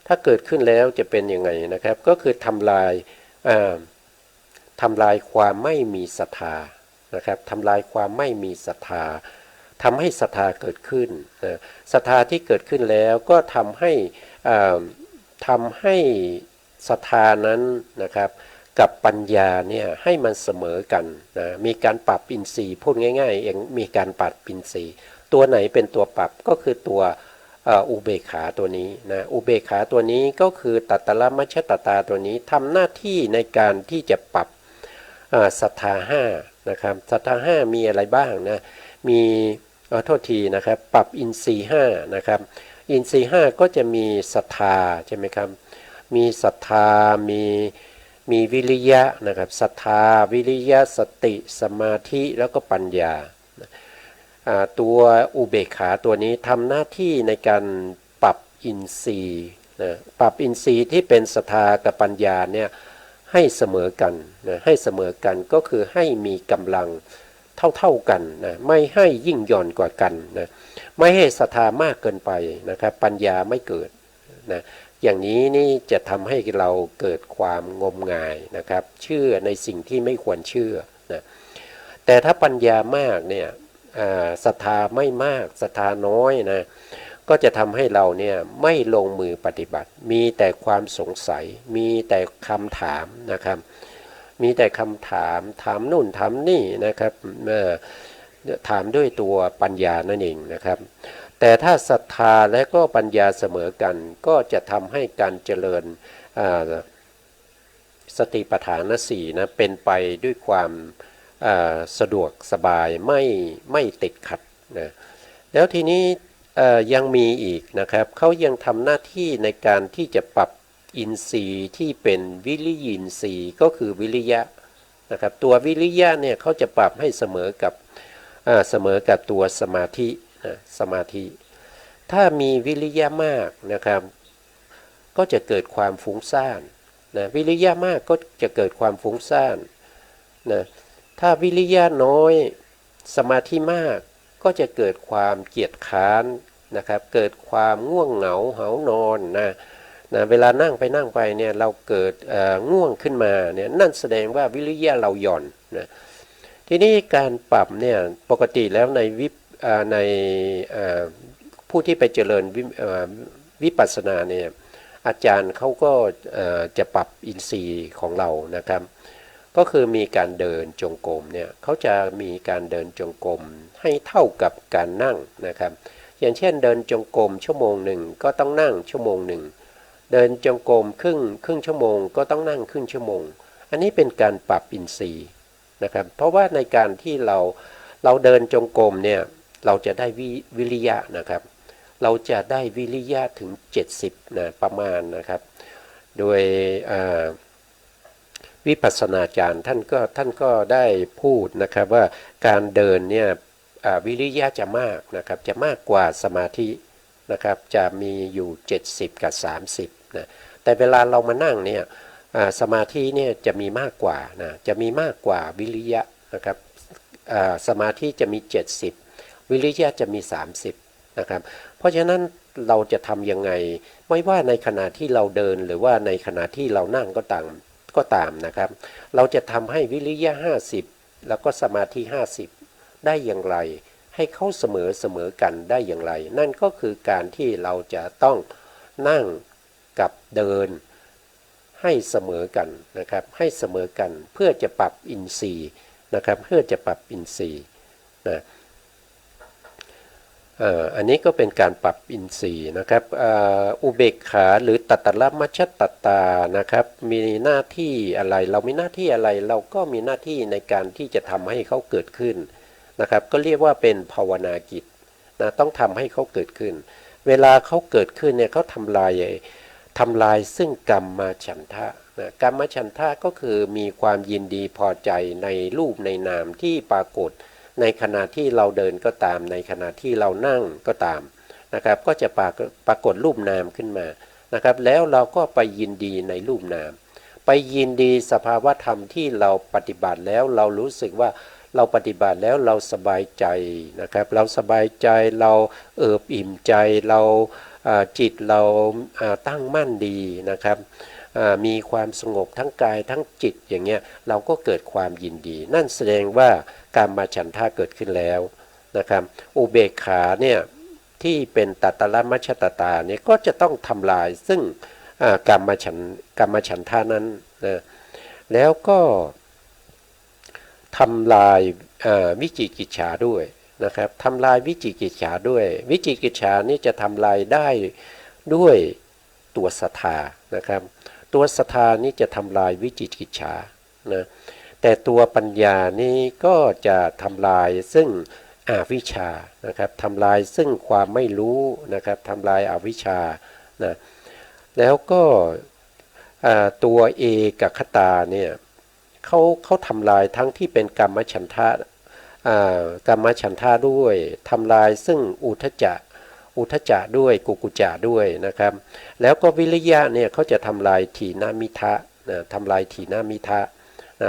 ถ้ ถ้าเกิดขึ้นแล้วจะเป็นยังไงนะครับก็คือทำลายทำลายความไม่มีศรัทธานะครับทำลายความไม่มีศรัทธาทำให้ศรัทธาเกิดขึ้นนะศรัทธาที่เกิดขึ้นแล้วก็ทำให้ศรัทธานั้นนะครับกับปัญญาเนี่ยให้มันเสมอกันนะมีการปรับอินทรีย์พูดง่ายๆเองมีการปรับอินทรีย์ตัวไหนเป็นตัวปรับก็คือตัวอุเบกขาตัวนี้นะอุเบกขาตัวนี้ก็คือตัตตละมัชฌตตาตัวนี้ทำหน้าที่ในการที่จะปรับศรัทธาห้านะครับศรัทธาห้ามีอะไรบ้างนะมีโทษทีนะครับปรับอินทรีย์ห้านะครับอินทรีย์ห้าก็จะมีศรัทธาใช่ไหมครับมีศรัทธามีวิริยะนะครับศรัทธาวิริยะสติสมาธิแล้วก็ปัญญาตัวอุเบกขาตัวนี้ทำหน้าที่ในการปรับอินทรีย์นะปรับอินทรีย์ที่เป็นศรัทธากับปัญญาเนี่ยให้เสมอกันนะให้เสมอกันก็คือให้มีกำลังเท่ากันนะไม่ให้ยิ่งหย่อนกว่ากันนะไม่ให้ศรัทธามากเกินไปนะครับปัญญาไม่เกิดนะอย่างนี้นี่จะทำให้เราเกิดความงมงายนะครับเชื่อในสิ่งที่ไม่ควรเชื่อนะแต่ถ้าปัญญามากเนี่ยศรัทธาไม่มากศรัทธาน้อยนะก็จะทำให้เราเนี่ยไม่ลงมือปฏิบัติมีแต่ความสงสัยมีแต่คำถามนะครับมีแต่คำถามถามนู่นถามนี่นะครับถามด้วยตัวปัญญานั่นเองนะครับแต่ถ้าศรัทธาและก็ปัญญาเสมอกันก็จะทำให้การเจริญสติปัฏฐานสี่นะเป็นไปด้วยความสะดวกสบายไม่ติดขัดนะแล้วทีนี้ยังมีอีกนะครับเขายังทำหน้าที่ในการที่จะปรับอินทรีย์ที่เป็นวิริยินทรีย์ก็คือวิริยะนะครับตัววิริยะเนี่ยเขาจะปรับให้เสมอกับตัวสมาธินะสมาธิถ้ามีวิริยะมากนะครับก็จะเกิดความฟุ้งซ่านนะวิริยะมากก็จะเกิดความฟุ้งซ่านนะถ้าวิริยะน้อยสมาธิมากก็จะเกิดความเกียจค้านนะครับเกิดความง่วงเหงาหานอนนะเวลานั่งไปเนี่ยเราเกิดง่วงขึ้นมาเนี่ยนั่นแสดงว่าวิริยะเราหย่อนนะทีนี้การปรับเนี่ยปกติแล้วในผู้ที่ไปเจริญวิปัสสนาเนี่ยอาจารย์เขาก็จะปรับอินทรีย์ของเรานะครับก็คือมีการเดินจงกรมเนี่ยเขาจะมีการเดินจงกรมให้เท่ากับการนั่งนะครับอย่างเช่นเดินจงกรมชั่วโมงหนึ่งก็ต้องนั่งชั่วโมงหนึ่งเดินจงกรมครึ่งชั่วโมงก็ต้องนั่งครึ่งชั่วโมงอันนี้เป็นการปรับอินทรีย์นะครับเพราะว่าในการที่เราเดินจงกรมเนี่ยเราจะได้วิริยะนะครับเราจะได้วิริยะถึง70นะประมาณนะครับโดยวิปัสสนาจารย์ท่านก็ได้พูดนะครับว่าการเดินเนี่ยวิริยะจะมากนะครับจะมากกว่าสมาธินะครับจะมีอยู่70กับ30นะแต่เวลาเรามานั่งเนี่ยสมาธิเนี่ยจะมีมากกว่านะจะมีมากกว่าวิริยะนะครับสมาธิจะมี70วิริยะจะมี30นะครับเพราะฉะนั้นเราจะทำยังไงไม่ว่าในขณะที่เราเดินหรือว่าในขณะที่เรานั่งก็ตามนะครับเราจะทำให้วิริยะ50แล้วก็สมาธิ50ได้อย่างไรให้เข้าเสมอกันได้อย่างไรนั่นก็คือการที่เราจะต้องนั่งกับเดินให้เสมอกันนะครับให้เสมอกันเพื่อจะปรับอินทรีย์นะครับเพื่อจะปรับอินทรีย์นะอันนี้ก็เป็นการปรับอินทรีย์นะครับอุเบกขาหรือตัตตละมัชฌตตานะครับมีหน้าที่อะไรเรามีหน้าที่อะไรเราก็มีหน้าที่ในการที่จะทำให้เขาเกิดขึ้นนะครับก็เรียกว่าเป็นภาวนากิจนะต้องทำให้เขาเกิดขึ้นเวลาเขาเกิดขึ้นเนี่ยเขาทำลายซึ่งกรรมฉันทะนะกรรมฉันทะก็คือมีความยินดีพอใจในรูปในนามที่ปรากฏในขณะที่เราเดินก็ตามในขณะที่เรานั่งก็ตามนะครับก็จะปรากฏรูปนามขึ้นมานะครับแล้วเราก็ไปยินดีในรูปนามไปยินดีสภาวธรรมที่เราปฏิบัติแล้วเรารู้สึกว่าเราปฏิบัติแล้วเราสบายใจนะครับเราสบายใจเราเอิบอิ่มใจเรา จิตเราตั้งมั่นดีนะครับมีความสงบทั้งกายทั้งจิตอย่างเงี้ยเราก็เกิดความยินดีนั่นแสดงว่าการมาฉันทะเกิดขึ้นแล้วนะครับอุเบกขาเนี่ยที่เป็นตัตระมัชฌตตาเนี่ยก็จะต้องทำลายซึ่งกรรมฉันทะนั้นนะแล้วก็ทำลายวิจิกิจฉาด้วยนะครับทำลายวิจิกิจฉาด้วยวิจิกิจฉานี่จะทำลายได้ด้วยตัวศรัทธานะครับตัวศรัทธานี่จะทำลายวิจิกิจฉานะแต่ตัวปัญญานี่ก็จะทำลายซึ่งอวิชชานะครับทำลายซึ่งความไม่รู้นะครับทำลายอวิชชานะแล้วก็ตัวเอกคตาเนี่ยเขาทำลายทั้งที่เป็นกรรมฉันทะกรรมฉันทะด้วยทำลายซึ่งอุทจจะด้วยกุกุจจะด้วยนะครับแล้วก็วิริยะเนี่ยเขาจะทำลายถีนมิทะทำลายถีนมิทะ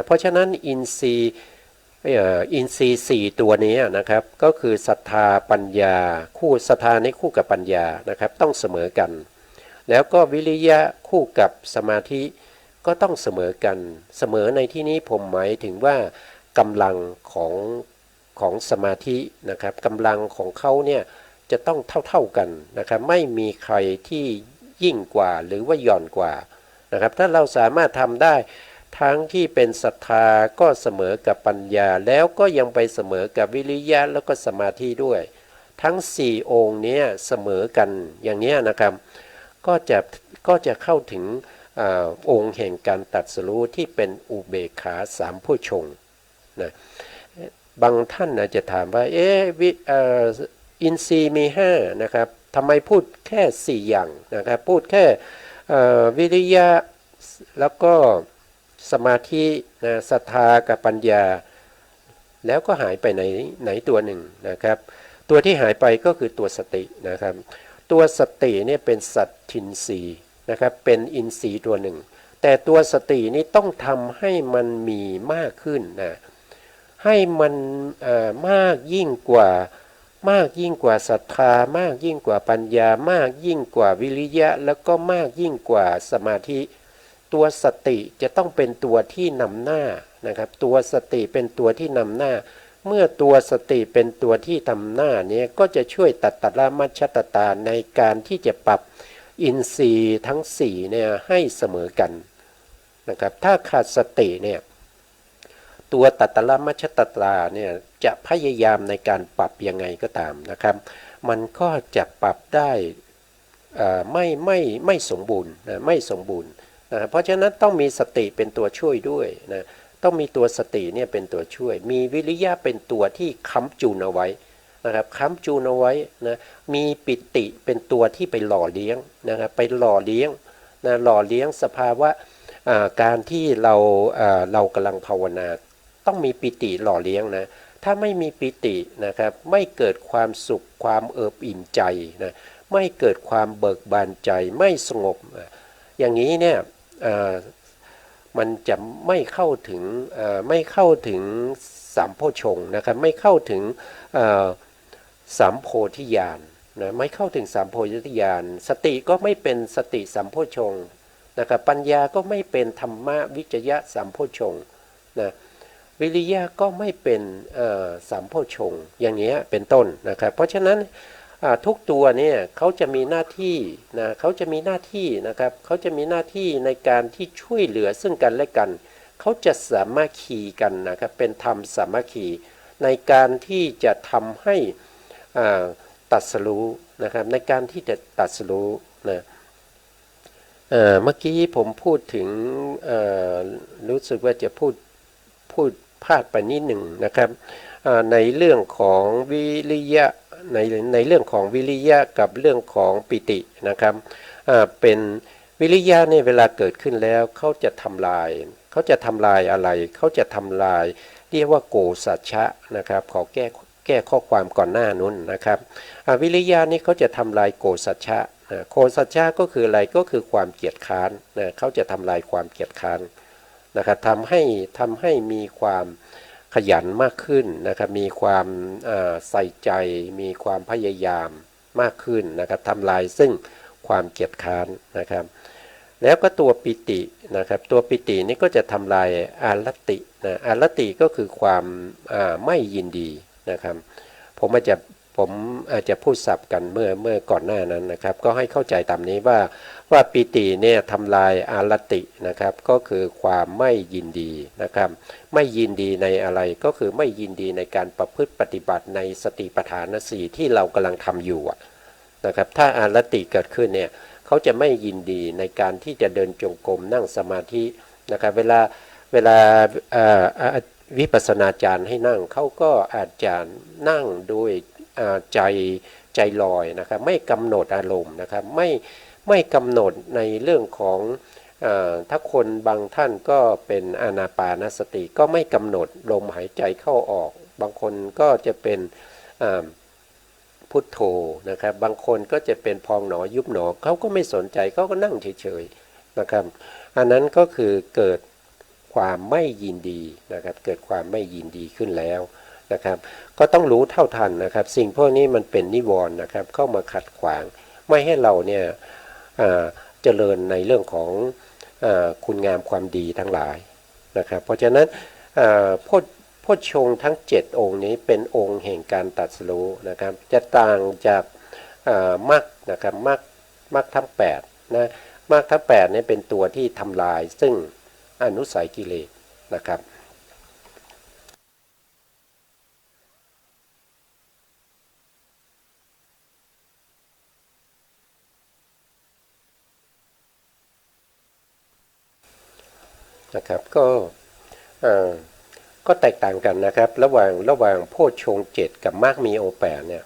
เพราะฉะนั้นอินทรีย์สี่ตัวนี้นะครับก็คือศรัทธาปัญญาคู่ศรัทธาในคู่กับปัญญานะครับต้องเสมอกันแล้วก็วิริยะคู่กับสมาธิก็ต้องเสมอกันเสมอในที่นี้ผมหมายถึงว่ากำลังของสมาธินะครับกำลังของเขาเนี่ยจะต้องเท่ากันนะครับไม่มีใครที่ยิ่งกว่าหรือว่าหย่อนกว่านะครับถ้าเราสามารถทำได้ทั้งที่เป็นศรัทธาก็เสมอกับปัญญาแล้วก็ยังไปเสมอกับวิริยะแล้วก็สมาธิด้วยทั้ง4องค์นี้เสมอกันอย่างนี้นะครับก็จะเข้าถึงองค์แห่งการตรัสรู้ที่เป็นอุเบกขาสามโพชฌงค์นะบางท่านจะถามว่าอินทรีย์มี5นะครับทำไมพูดแค่4อย่างนะครับพูดแค่วิริยะแล้วก็สมาธิศรัทธากับปัญญาแล้วก็หายไปไหนตัวหนึ่งนะครับตัวที่หายไปก็คือตัวสตินะครับตัวสติเนี่ยเป็นสัตทินรีย์นะครับเป็นอินทรีย์ตัวหนึ่งแต่ตัวสตินี้ต้องทำให้มันมีมากขึ้นนะให้มันมากยิ่งกว่าศรัทธามากยิ่งกว่าปัญญามากยิ่งกว่าวิริยะแล้วก็มากยิ่งกว่าสมาธิตัวสติจะต้องเป็นตัวที่นำหน้านะครับตัวสติเป็นตัวที่นำหน้าเมื่อตัวสติเป็นตัวที่ทำหน้านี้ก็จะช่วยตัดตระมัชฌตตาในการที่จะปรับอินทรีย์ทั้ง4เนี่ยให้เสมอกันนะครับถ้าขาดสติเนี่ยตัวตัตตระมัชฌตตาเนี่ยจะพยายามในการปรับยังไงก็ตามนะครับมันก็จะปรับได้ไม่สมบูรณ์นะไม่สมบูรณ์นะเพราะฉะนั้นต้องมีสติเป็นตัวช่วยด้วยนะต้องมีตัวสติเนี่ยเป็นตัวช่วยมีวิริยะเป็นตัวที่ค้ำจูนเอาไว้นะครับค้ำจูนเอาไว้นะมีปิติเป็นตัวที่ไปหล่อเลี้ยงนะครับไปหล่อเลี้ยงนะหล่อเลี้ยงสภาวะการที่เรากำลังภาวนาต้องมีปิติหล่อเลี้ยงนะถ้าไม่มีปิตินะครับไม่เกิดความสุขความเอิบอิ่มใจนะไม่เกิดความเบิกบานใจไม่สงบอย่างนี้เนี่ยมันจะไม่เข้าถึงสามโพชฌงค์นะครับไม่เข้าถึงสามโพธิญาณนะไม่เข้าถึงสามโพธิญาณสติก็ไม่เป็นสติสามโพชฌงค์นะครับปัญญาก็ไม่เป็นธรรมวิจยะสามโพชฌงค์นะวิริยะก็ไม่เป็นสามโพชฌงค์อย่างนี้เป็นต้นนะครับเพราะฉะนั้นทุกตัวเนี่ยเขาจะมีหน้าที่นะเขาจะมีหน้าที่นะครับเขาจะมีหน้าที่ในการที่ช่วยเหลือซึ่งกันและกันเขาจะสามัคคีกันนะครับเป็นธรรมสามัคคีในการที่จะทำให้ตรัสรู้นะครับในการที่จะตรัสรู้นะเมื่อกี้ผมพูดถึงรู้สึกว่าจะพูดพลาดไปนิดหนึ่งนะครับในเรื่องของวิริยะในเรื่องของวิริยะกับเรื่องของปิตินะครับเป็นวิริยะเนี่ยเวลาเกิดขึ้นแล้วเขาจะทำลายอะไรเขาจะทำลายเรียกว่าโกสัจฉะนะครับขอแก้ข้อความก่อนหน้านู้นนะครับวิริยะนี่เขาจะทำลายโกสัจฉะโกสัจฉะก็คืออะไรก็คือความเกียจค้านเขาจะทำลายความเกียจค้านนะครับทำให้มีความขยันมากขึ้นนะครับมีความใส่ใจมีความพยายาม มากขึ้นนะครับทำลายซึ่งความเกียจค้านนะครับแล้วก็ตัวปิตินะครับตัวปิตินี่ก็จะทำลายอารัตตินะอารัตติก็คือความไม่ยินดีนะครับผมอาจจะพูดศัพท์กันเมื่อก่อนหน้านั้นนะครับก็ให้เข้าใจตามนี้ว่าปิติเนี่ยทำลายอารัตตินะครับก็คือความไม่ยินดีนะครับไม่ยินดีในอะไรก็คือไม่ยินดีในการประพฤติปฏิบัติในสติปัฏฐานสี่ที่เรากำลังทำอยู่นะครับถ้าอารัตติเกิดขึ้นเนี่ยเขาจะไม่ยินดีในการที่จะเดินจงกรมนั่งสมาธินะครับเวลาวิปัสสนาจารย์ให้นั่งเขาก็อาจจะนั่งโดยใจลอยนะครับไม่กำหนดอารมณ์นะครับไม่กำหนดในเรื่องของถ้าคนบางท่านก็เป็นอานาปานสติก็ไม่กำหนดลมหายใจเข้าออกบางคนก็จะเป็นพุทโธนะครับบางคนก็จะเป็นพองหนอยุบหนอเขาก็ไม่สนใจเขาก็นั่งเฉยๆนะครับอันนั้นก็คือเกิดความไม่ยินดีนะครับเกิดความไม่ยินดีขึ้นแล้วนะครับก็ต้องรู้เท่าทันนะครับสิ่งพวกนี้มันเป็นนิวรณ์นะครับเข้ามาขัดขวางไม่ให้เราเนี่ยเจริญในเรื่องของคุณงามความดีทั้งหลายนะครับเพราะฉะนั้นโพชฌงค์ทั้ง7องค์นี้เป็นองค์แห่งการตรัสรู้นะครับจะต่างจากมรรคนะครับมรรคทั้ง8นะมรรคทั้ง8นี้เป็นตัวที่ทำลายซึ่งอนุสัยกิเลสนะครับนะครับก็แตกต่างกันนะครับระหว่างโพชฌงค์7กับมรรคมีองค์8เนี่ย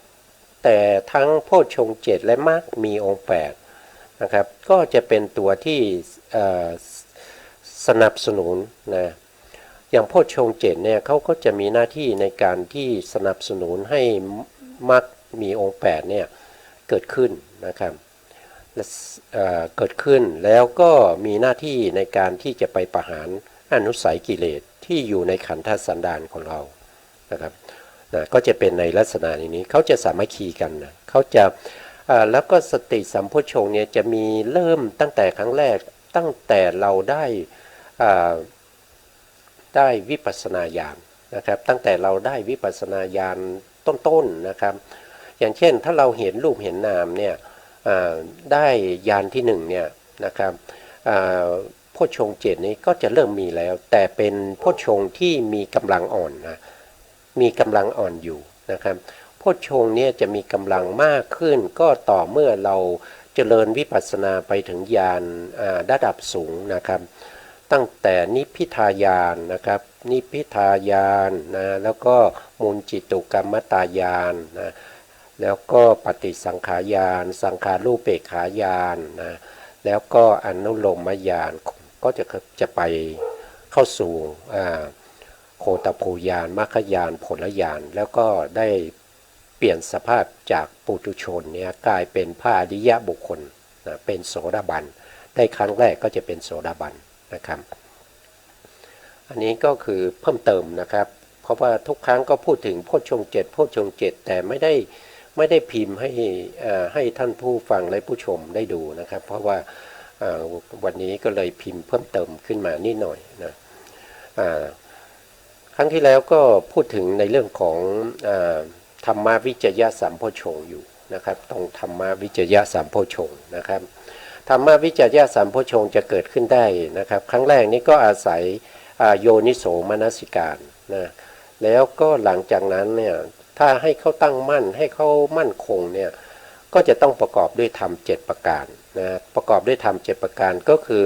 แต่ทั้งโพชฌงค์7และมรรคมีองค์8นะครับก็จะเป็นตัวที่สนับสนุนนะอย่างโพชฌงค์7เนี่ยเขาก็จะมีหน้าที่ในการที่สนับสนุนให้มรรคมีองค์8เนี่ยเกิดขึ้นนะครับเกิดขึ้นแล้วก็มีหน้าที่ในการที่จะไปประหารอนุสัยกิเลสที่อยู่ในขันธสันดานของเรานะครับก็จะเป็นในลักษณะนี้เขาจะสามัคคีกันนะเขาจะแล้วก็สติสัมโพชฌงค์เนี่ยจะมีเริ่มตั้งแต่ครั้งแรกตั้งแต่เราได้วิปัสสนาญาณนะครับตั้งแต่เราได้วิปัสสนาญาณต้นๆนะครับอย่างเช่นถ้าเราเห็นรูปเห็นนามเนี่ยได้ญาณที่1เนี่ยนะครับโพชฌงค์7นี้ก็จะเริ่มมีแล้วแต่เป็นโพชฌงค์ที่มีกำลังอ่อนนะมีกำลังอ่อนอยู่นะครับโพชฌงค์เนี่ยจะมีกำลังมากขึ้นก็ต่อเมื่อเราเจริญวิปัสสนาไปถึงญาณระดับสูงนะครับตั้งแต่นิพพิทายานนะครับนิพพิทายานนะแล้วก็มูลจิตุกรรมตายานนะแล้วก็ปฏิสังขารญาณสังขารูปเปกขายานนะแล้วก็อนุโลมญาณก็จะไปเข้าสู่โคตภูญาณมรรคญาณผลญาณแล้วก็ได้เปลี่ยนสภาพจากปุถุชนเนี่ยกลายเป็นพระอริยะบุคคลนะเป็นโสดาบันได้ครั้งแรกก็จะเป็นโสดาบันนะครับอันนี้ก็คือเพิ่มเติมนะครับเพราะว่าทุกครั้งก็พูดถึงโพชฌงค์7โพชฌงค์7แต่ไม่ได้พิมพ์ให้ท่านผู้ฟังและผู้ชมได้ดูนะครับเพราะว่าวันนี้ก็เลยพิมพ์เพิ่มเติมขึ้นมานิดหน่อยนะครั้งที่แล้วก็พูดถึงในเรื่องของธรรมวิจยะสัมโพชฌงค์อยู่นะครับตรงธรรมวิจยะสัมโพชฌงค์นะครับธรรมวิจยะสัมโพชฌงค์จะเกิดขึ้นได้นะครับครั้งแรกนี้ก็อาศัยโยนิโสมนสิการนะแล้วก็หลังจากนั้นเนี่ยถ้าให้เขาตั้งมั่นให้เขามั่นคงเนี่ยก็จะต้องประกอบด้วยธรรม7ประการนะประกอบด้วยธรรม7ประการก็คือ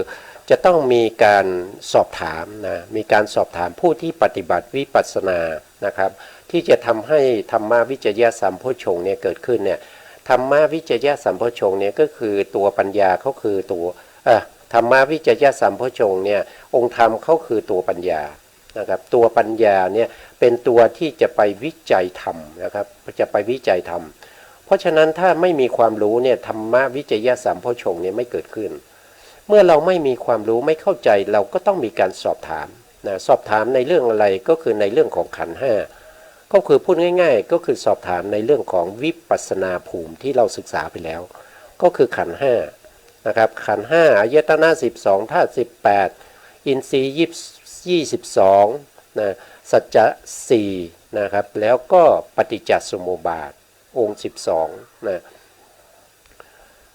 จะต้องมีการสอบถามนะมีการสอบถามผู้ที่ปฏิบัติวิปัสสนานะครับที่จะทำให้ธรรมวิจยะสัมโพชฌงค์เนี่ยเกิดขึ้นเนี่ยธรรมวิจยะสัมโพชฌงค์เนี่ยก็คือตัวปัญญาเขาคือตัวธรรมวิจยะสัมโพชฌงค์เนี่ยองค์ธรรมเขาคือตัวปัญญานะครับตัวปัญญาเนี่ยเป็นตัวที่จะไปวิจัยธรรมนะครับจะไปวิจัยธรรมเพราะฉะนั้นถ้าไม่มีความรู้เนี่ยธรรมวิจยะสัมโพชฌงค์เนี่ยไม่เกิดขึ้นเมื่อเราไม่มีความรู้ไม่เข้าใจเราก็ต้องมีการสอบถามนะสอบถามในเรื่องอะไรก็คือในเรื่องของขันธ์5 ก็คือพูดง่ายๆก็คือสอบถามในเรื่องของวิปัสสนาภูมิที่เราศึกษาไปแล้วก็คือขันธ์ห้านะครับขันธ์ห้าอายตนะ12ธาตุ18อินทรีย์22นะสัจจะ4นะครับแล้วก็ปฏิจจสมุปบาทองค์12นะ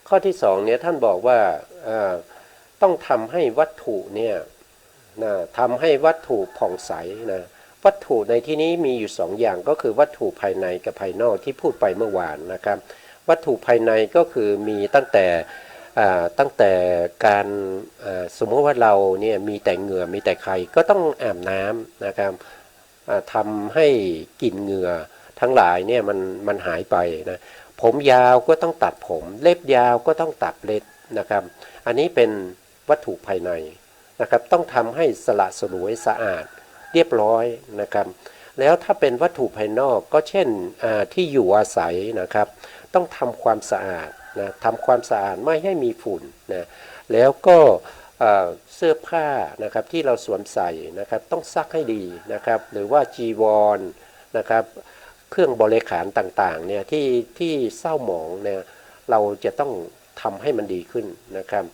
ข้อที่2เนี่ยท่านบอกว่าต้องทำให้วัตถุเนี่ยนะทำให้วัตถุผ่องใสนะวัตถุในที่นี้มีอยู่2อย่างก็คือวัตถุภายในกับภายนอกที่พูดไปเมื่อวานนะครับวัตถุภายในก็คือมีตั้งแต่การสมมติว่าเราเนี่ยมีแต่เหงื่อมีแต่ไข่ก็ต้องอาบน้ำนะครับทำให้กลิ่นเหงื่อทั้งหลายเนี่ยมันหายไปนะผมยาวก็ต้องตัดผมเล็บยาวก็ต้องตัดเล็บนะครับอันนี้เป็นวัตถุภายในนะครับต้องทำให้สละสลวยสะอาดเรียบร้อยนะครับแล้วถ้าเป็นวัตถุภายนอกก็เช่นที่อยู่อาศัยนะครับต้องทำความสะอาดนะทำความสะอาดไม่ให้มีฝุ่นนะแล้วก็เสื้อผ้านะครับที่เราสวมใส่นะครับต้องซักให้ดีนะครับหรือว่าจีวรนะครับเครื่องบริขารต่างๆเนี่ยที่เศร้าหมองเนี่ยเราจะต้องทำให้มันดีขึ้นนะครับ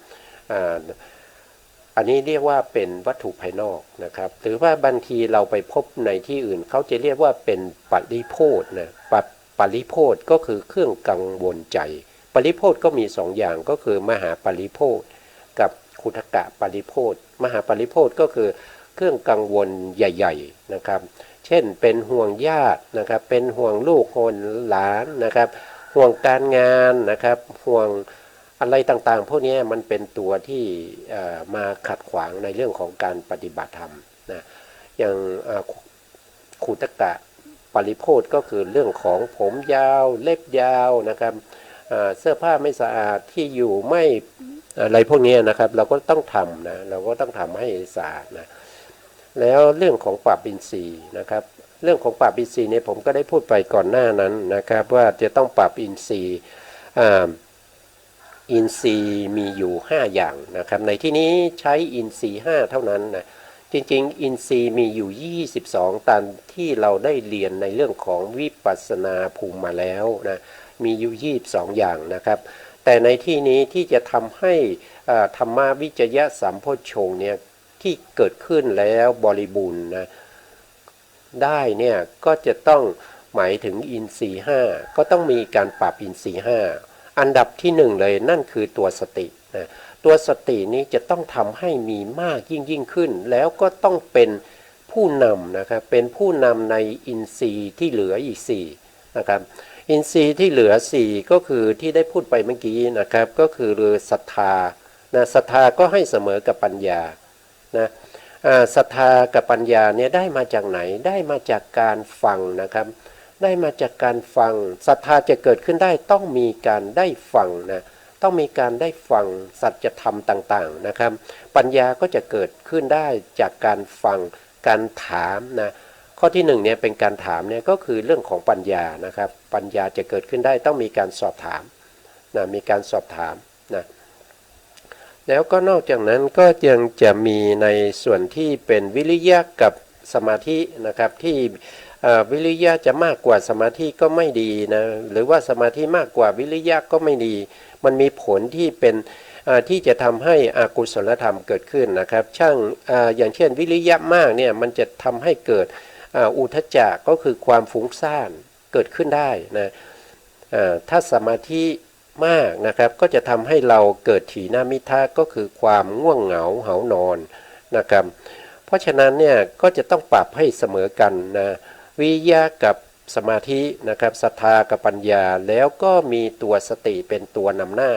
อันนี้เรียกว่าเป็นวัตถุภายนอกนะครับหรือว่าบางทีเราไปพบในที่อื่นเขาจะเรียกว่าเป็นปริโภทนะปริโภทก็คือเครื่องกังวลใจปริโภทก็มี2อย่างก็คือมหาปริโภทกับขุทกะปริโภทมหาปริโภทก็คือเครื่องกังวลใหญ่ๆนะครับเช่นเป็นห่วงญาตินะครับเป็นห่วงลูกคนหลานนะครับห่วงการงานนะครับห่วงอะไรต่างๆพวกนี้มันเป็นตัวที่มาขัดขวางในเรื่องของการปฏิบัติธรรมนะอย่างขุทกะปริโภทก็คือเรื่องของผมยาวเล็บยาวนะครับเสื้อผ้าไม่สะอาดที่อยู่ไม่อะไรพวกนี้นะครับเราก็ต้องทำนะเราก็ต้องทำให้สะอาดนะแล้วเรื่องของปราบอินทรีย์นะครับเรื่องของปราบอินทรีย์เนี่ยผมก็ได้พูดไปก่อนหน้านั้นนะครับว่าจะต้องปราบอินทรีย์อินทรีย์มีอยู่5อย่างนะครับในที่นี้ใช้อินทรีย์5เท่านั้นนะจริงๆอินทรีย์มีอยู่22ตามที่เราได้เรียนในเรื่องของวิปัสสนาภูมิมาแล้วนะมีอยู่22อย่างนะครับแต่ในที่นี้ที่จะทำให้ธรรมวิจยะสัมโพชฌงค์เนี่ยที่เกิดขึ้นแล้วบริบูรณ์นะได้เนี่ยก็จะต้องหมายถึงอินทรีย์5ก็ต้องมีการปรับอินทรีย์5อันดับที่1เลยนั่นคือตัวสตินะตัวสตินี้จะต้องทำให้มีมากยิ่งขึ้นแล้วก็ต้องเป็นผู้นำนะครับเป็นผู้นำในอินทรีย์ที่เหลืออีก4นะครับอินทรีย์ที่เหลือ4ก็คือที่ได้พูดไปเมื่อกี้นะครับก็คือศรัทธานะศรัทธาก็ให้เสมอกับปัญญานะศรัทธากับปัญญาเนี่ยได้มาจากไหนได้มาจากการฟังนะครับได้มาจากการฟังศรัทธาจะเกิดขึ้นได้ต้องมีการได้ฟังนะต้องมีการได้ฟังสัจธรรมต่างๆนะครับปัญญาก็จะเกิดขึ้นได้จากการฟังการถามนะข้อที่1เนี่ยเป็นการถามเนี่ยก็คือเรื่องของปัญญานะครับปัญญาจะเกิดขึ้นได้ต้องมีการสอบถามนะมีการสอบถามนะแล้วก็นอกจากนั้นก็ยังจะมีในส่วนที่เป็นวิริยะกับสมาธินะครับที่วิริยะจะมากกว่าสมาธิก็ไม่ดีนะหรือว่าสมาธิมากกว่าวิริยะก็ไม่ดีมันมีผลที่เป็นที่จะทำให้อกุศลธรรมเกิดขึ้นนะครับอย่างเช่นวิริยะมากเนี่ยมันจะทำให้เกิดอุทธัจจะก็คือความฟุ้งซ่านเกิดขึ้นได้นะถ้าสมาธิมากนะครับก็จะทำให้เราเกิดถีนมิทะก็คือความง่วงเหงาหานอนนะครับเพราะฉะนั้นเนี่ยก็จะต้องปรับให้เสมอกันนะวิริยะกับสมาธินะครับศรัทธากับปัญญาแล้วก็มีตัวสติเป็นตัวนำหน้า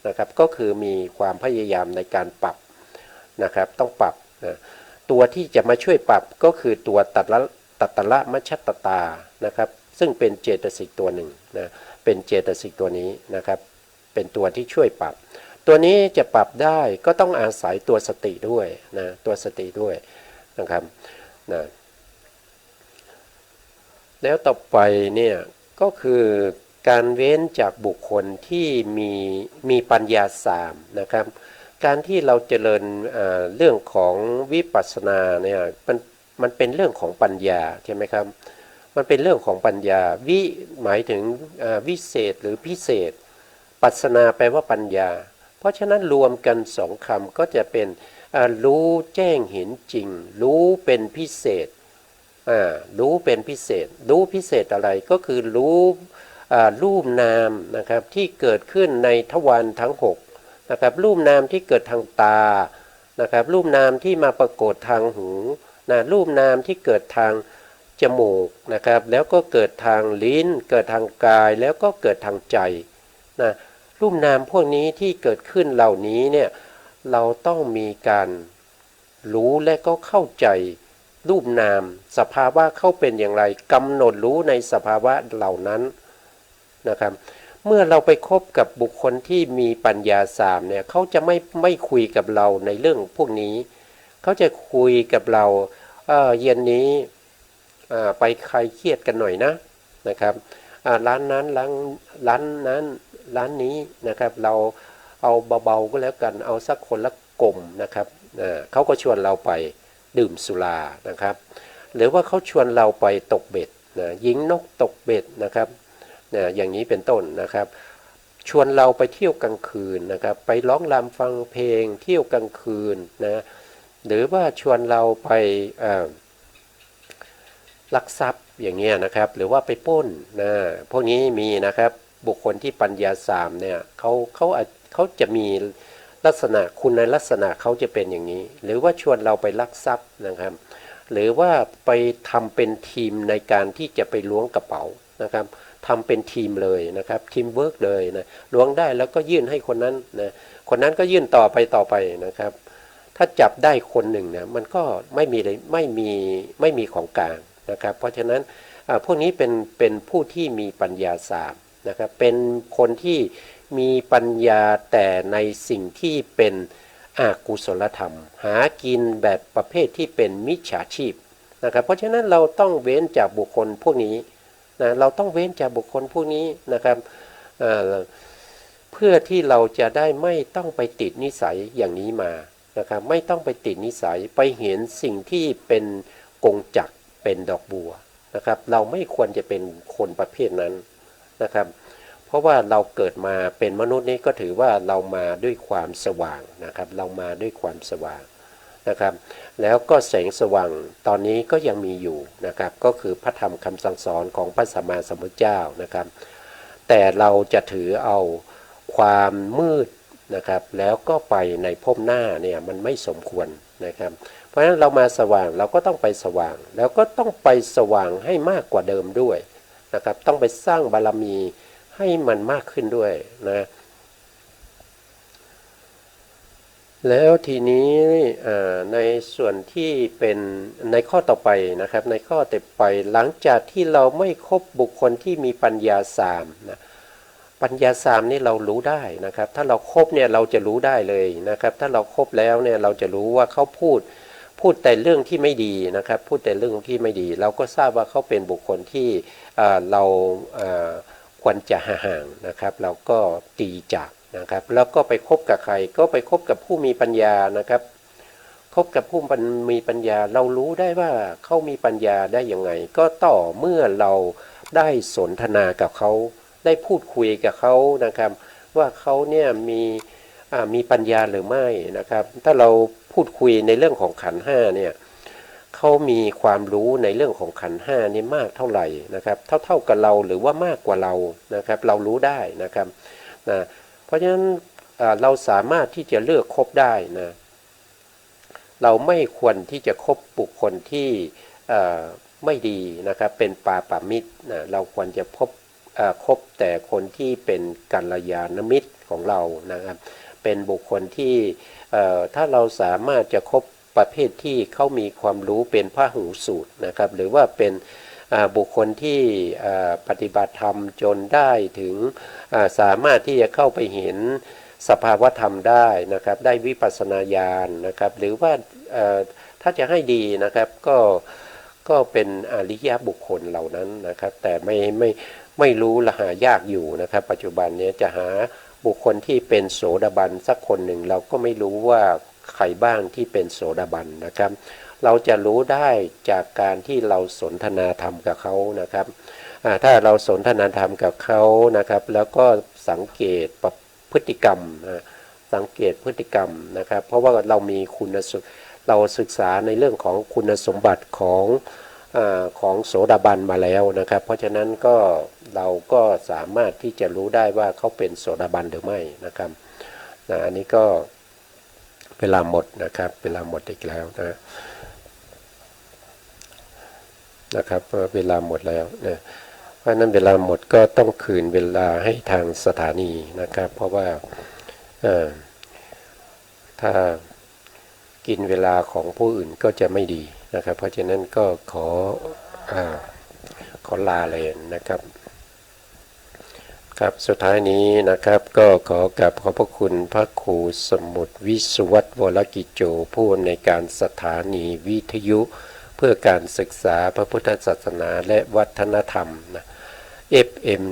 นะครับก็คือมีความพยายามในการปรับนะครับต้องปรับนะตัวที่จะมาช่วยปรับก็คือตัวตัตละมัชฌัตตานะครับซึ่งเป็นเจตสิกตัวหนึ่งนะเป็นเจตสิกตัวนี้นะครับเป็นตัวที่ช่วยปรับตัวนี้จะปรับได้ก็ต้องอาศัยตัวสติด้วยนะตัวสติด้วยนะครับนะแล้วต่อไปเนี่ยก็คือการเว้นจากบุคคลที่มีปัญญา3นะครับการที่เราเจริญเรื่องของวิปัสสนาเนี่ยมันเป็นเรื่องของปัญญาใช่ไหมครับ มันเป็นเรื่องของปัญญาวิหมายถึงวิเศษหรือพิเศษปัสนาแปลว่าปัญญาเพราะฉะนั้นรวมกันสองคำก็จะเป็นรู้แจ้งเห็นจริงรู้เป็นพิเศษรู้เป็นพิเศษรู้พิเศษอะไรก็คือรู้รูปนามนะครับที่เกิดขึ้นในทวารทั้ง6นะครับรูปนามที่เกิดทางตานะครับรูปนามที่มาปรากฏทางหูนะรูปนามที่เกิดทางจมูกนะครับแล้วก็เกิดทางลิ้นเกิดทางกายแล้วก็เกิดทางใจนะรูปนามพวกนี้ที่เกิดขึ้นเหล่านี้เนี่ยเราต้องมีการรู้และก็เข้าใจรูปนามสภาวะเขาเป็นอย่างไรกำหนดรู้ในสภาวะเหล่านั้นนะครับเมื่อเราไปคบกับบุคคลที่มีปัญญา3เนี่ยเขาจะไม่คุยกับเราในเรื่องพวกนี้เขาจะคุยกับเราเย็นนี้ไปคลายเครียดกันหน่อยนะครับร้านนั้นร้านนั้นร้านนี้นะครับเราเอาเบาๆก็แล้วกันเอาสักคนละกลมนะครับเขาก็ชวนเราไปดื่มสุรานะครับหรือว่าเขาชวนเราไปตกเบ็ดยิงนกตกเบ็ดนะครับอย่างนี้เป็นต้นนะครับชวนเราไปเที่ยวกลางคืนนะครับไปร้องรำฟังเพลงเที่ยวกลางคืนนะหรือว่าชวนเราไปลักทรัพย์อย่างเงี้ยนะครับหรือว่าไปปล้นนะพวกนี้มีนะครับบุคคลที่ปัญญา3เนี่ยเขาจะมีลักษณะคุณในลักษณะเขาจะเป็นอย่างนี้หรือว่าชวนเราไปลักทรัพย์นะครับหรือว่าไปทำเป็นทีมในการที่จะไปล้วงกระเป๋านะครับทำเป็นทีมเลยนะครับทีมเวิร์กเลยนะล้วงได้แล้วก็ยื่นให้คนนั้นนะคนนั้นก็ยื่นต่อไปนะครับถ้าจับได้คนหนึ่งเนี่ยมันก็ไม่มีของกลางนะครับเพราะฉะนั้นพวกนี้เป็นผู้ที่มีปัญญา3นะครับเป็นคนที่มีปัญญาแต่ในสิ่งที่เป็นอกุศลธรรมหากินแบบประเภทที่เป็นมิจฉาชีพนะครับเพราะฉะนั้นเราต้องเว้นจากบุคคลพวกนี้นะเราต้องเว้นจากบุคคลพวกนี้นะครับเพื่อที่เราจะได้ไม่ต้องไปติดนิสัยอย่างนี้มานะครับไม่ต้องไปติดนิสัยไปเห็นสิ่งที่เป็นกงจักรเป็นดอกบัวนะครับเราไม่ควรจะเป็นคนประเภทนั้นนะครับเพราะว่าเราเกิดมาเป็นมนุษย์นี้ก็ถือว่าเรามาด้วยความสว่างนะครับเรามาด้วยความสว่างนะครับแล้วก็แสงสว่างตอนนี้ก็ยังมีอยู่นะครับก็คือพระธรรมคำสั่งสอนของพระสัมมาสัมพุทธเจ้านะครับแต่เราจะถือเอาความมืดนะครับแล้วก็ไปในภพหน้าเนี่ยมันไม่สมควรนะครับเพราะฉะนั้นเรามาสว่างเราก็ต้องไปสว่างแล้วก็ต้องไปสว่างให้มากกว่าเดิมด้วยนะครับต้องไปสร้างบารมีให้มันมากขึ้นด้วยนะแล้วทีนี้ในส่วนที่เป็นในข้อต่อไปนะครับในข้อต่อไปหลังจากที่เราไม่คบบุคคลที่มีปัญญา3นะปัญญา3นี่เรารู้ได้นะครับถ้าเราคบเนี่ยเราจะรู้ได้เลยนะครับถ้าเราคบแล้วเนี่ยเราจะรู้ว่าเขาพูดแต่เรื่องที่ไม่ดีนะครับพูดแต่เรื่องที่ไม่ดีเราก็ทราบว่าเขาเป็นบุคคลที่เราควรจะห่างนะครับเราก็ตีจากนะครับแล้วก็ไปคบกับใครก็ไปคบกับผู้มีปัญญานะครับคบกับผู้มีปัญญาเรารู้ได้ว่าเขามีปัญญาได้ยังไงก็ต่อเมื่อเราได้สนทนากับเขาได้พูดคุยกับเขานะครับว่าเขาเนี่ยมีปัญญาหรือไม่นะครับถ้าเราพูดคุยในเรื่องของขันธ์5เนี่ยเขามีความรู้ในเรื่องของขันธ์5นี่มากเท่าไหร่นะครับเท่ากับเราหรือว่ามากกว่าเรานะครับเรารู้ได้นะครับเพราะฉะนั้นเราสามารถที่จะเลือกคบได้นะเราไม่ควรที่จะคบบุคคลที่ไม่ดีนะครับเป็นปาปามิตรนะเราควรจะคบแต่คนที่เป็นกัลยาณมิตรของเรานะครับเป็นบุคคลที่ถ้าเราสามารถจะคบประเภทที่เขามีความรู้เป็นพหูสูตรนะครับหรือว่าเป็นบุคคลที่ปฏิบัติธรรมจนได้ถึงสามารถที่จะเข้าไปเห็นสภาวธรรมได้นะครับได้วิปัสสนาญาณนะครับหรือว่าถ้าจะให้ดีนะครับก็เป็นอริยบุคคลเหล่านั้นนะครับแต่ไม่รู้ละหายากอยู่นะครับปัจจุบันนี้จะหาบุคคลที่เป็นโสดาบันสักคนหนึ่งเราก็ไม่รู้ว่าใครบ้างที่เป็นโสดาบันนะครับ เราจะรู้ได้จากการที่เราสนทนาธรรมกับเขานะครับถ้าเราสนทนาธรรมกับเขานะครับแล้วก็สังเกตพฤติกรรมสังเกตพฤติกรรมนะครับเพราะว่าเรามีเราศึกษาในเรื่องของคุณสมบัติของโสดาบันมาแล้วนะครับเพราะฉะนั้นก็เราก็สามารถที่จะรู้ได้ว่าเขาเป็นโสดาบันหรือไม่นะครับอันนี้ก็เวลาหมดนะครับเวลาหมดอีกแล้วนะครับเวลาหมดแล้วนะเพราะนั้นเวลาหมดก็ต้องคืนเวลาให้ทางสถานีนะครับเพราะว่าถ้ากินเวลาของผู้อื่นก็จะไม่ดีนะครับเพราะฉะนั้นก็ขอลาเลยนะครับครับสุดท้ายนี้นะครับก็ขอกราบขอบพระคุณพระครูสมุทรวิสุวัตรวรกิจโจผู้ในการสถานีวิทยุเพื่อการศึกษาพระพุทธศาสนาและวัฒนธรรมนะ FM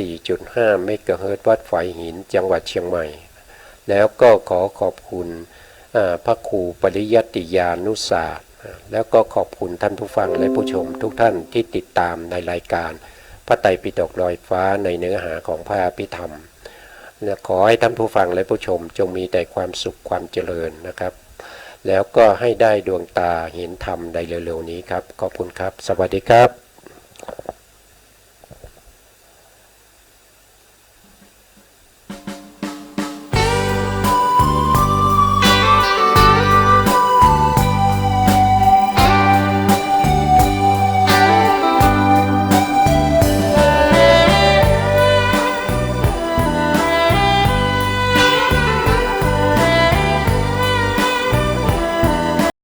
104.5 เมกะเฮิรตซ์วัดฝายหินจังหวัดเชียงใหม่แล้วก็ขอบคุณพระครูปริยัติยานุศาสตร์แล้วก็ขอบคุณท่านผู้ฟังและผู้ชมทุกท่านที่ติดตามในรายการพระไตรปิฎกลอยฟ้าในเนื้อหาของพระอภิธรรมและขอให้ท่านผู้ฟังและผู้ชมจงมีแต่ความสุขความเจริญนะครับแล้วก็ให้ได้ดวงตาเห็นธรรมในเร็วๆนี้ครับขอบคุณครับสวัสดีครับ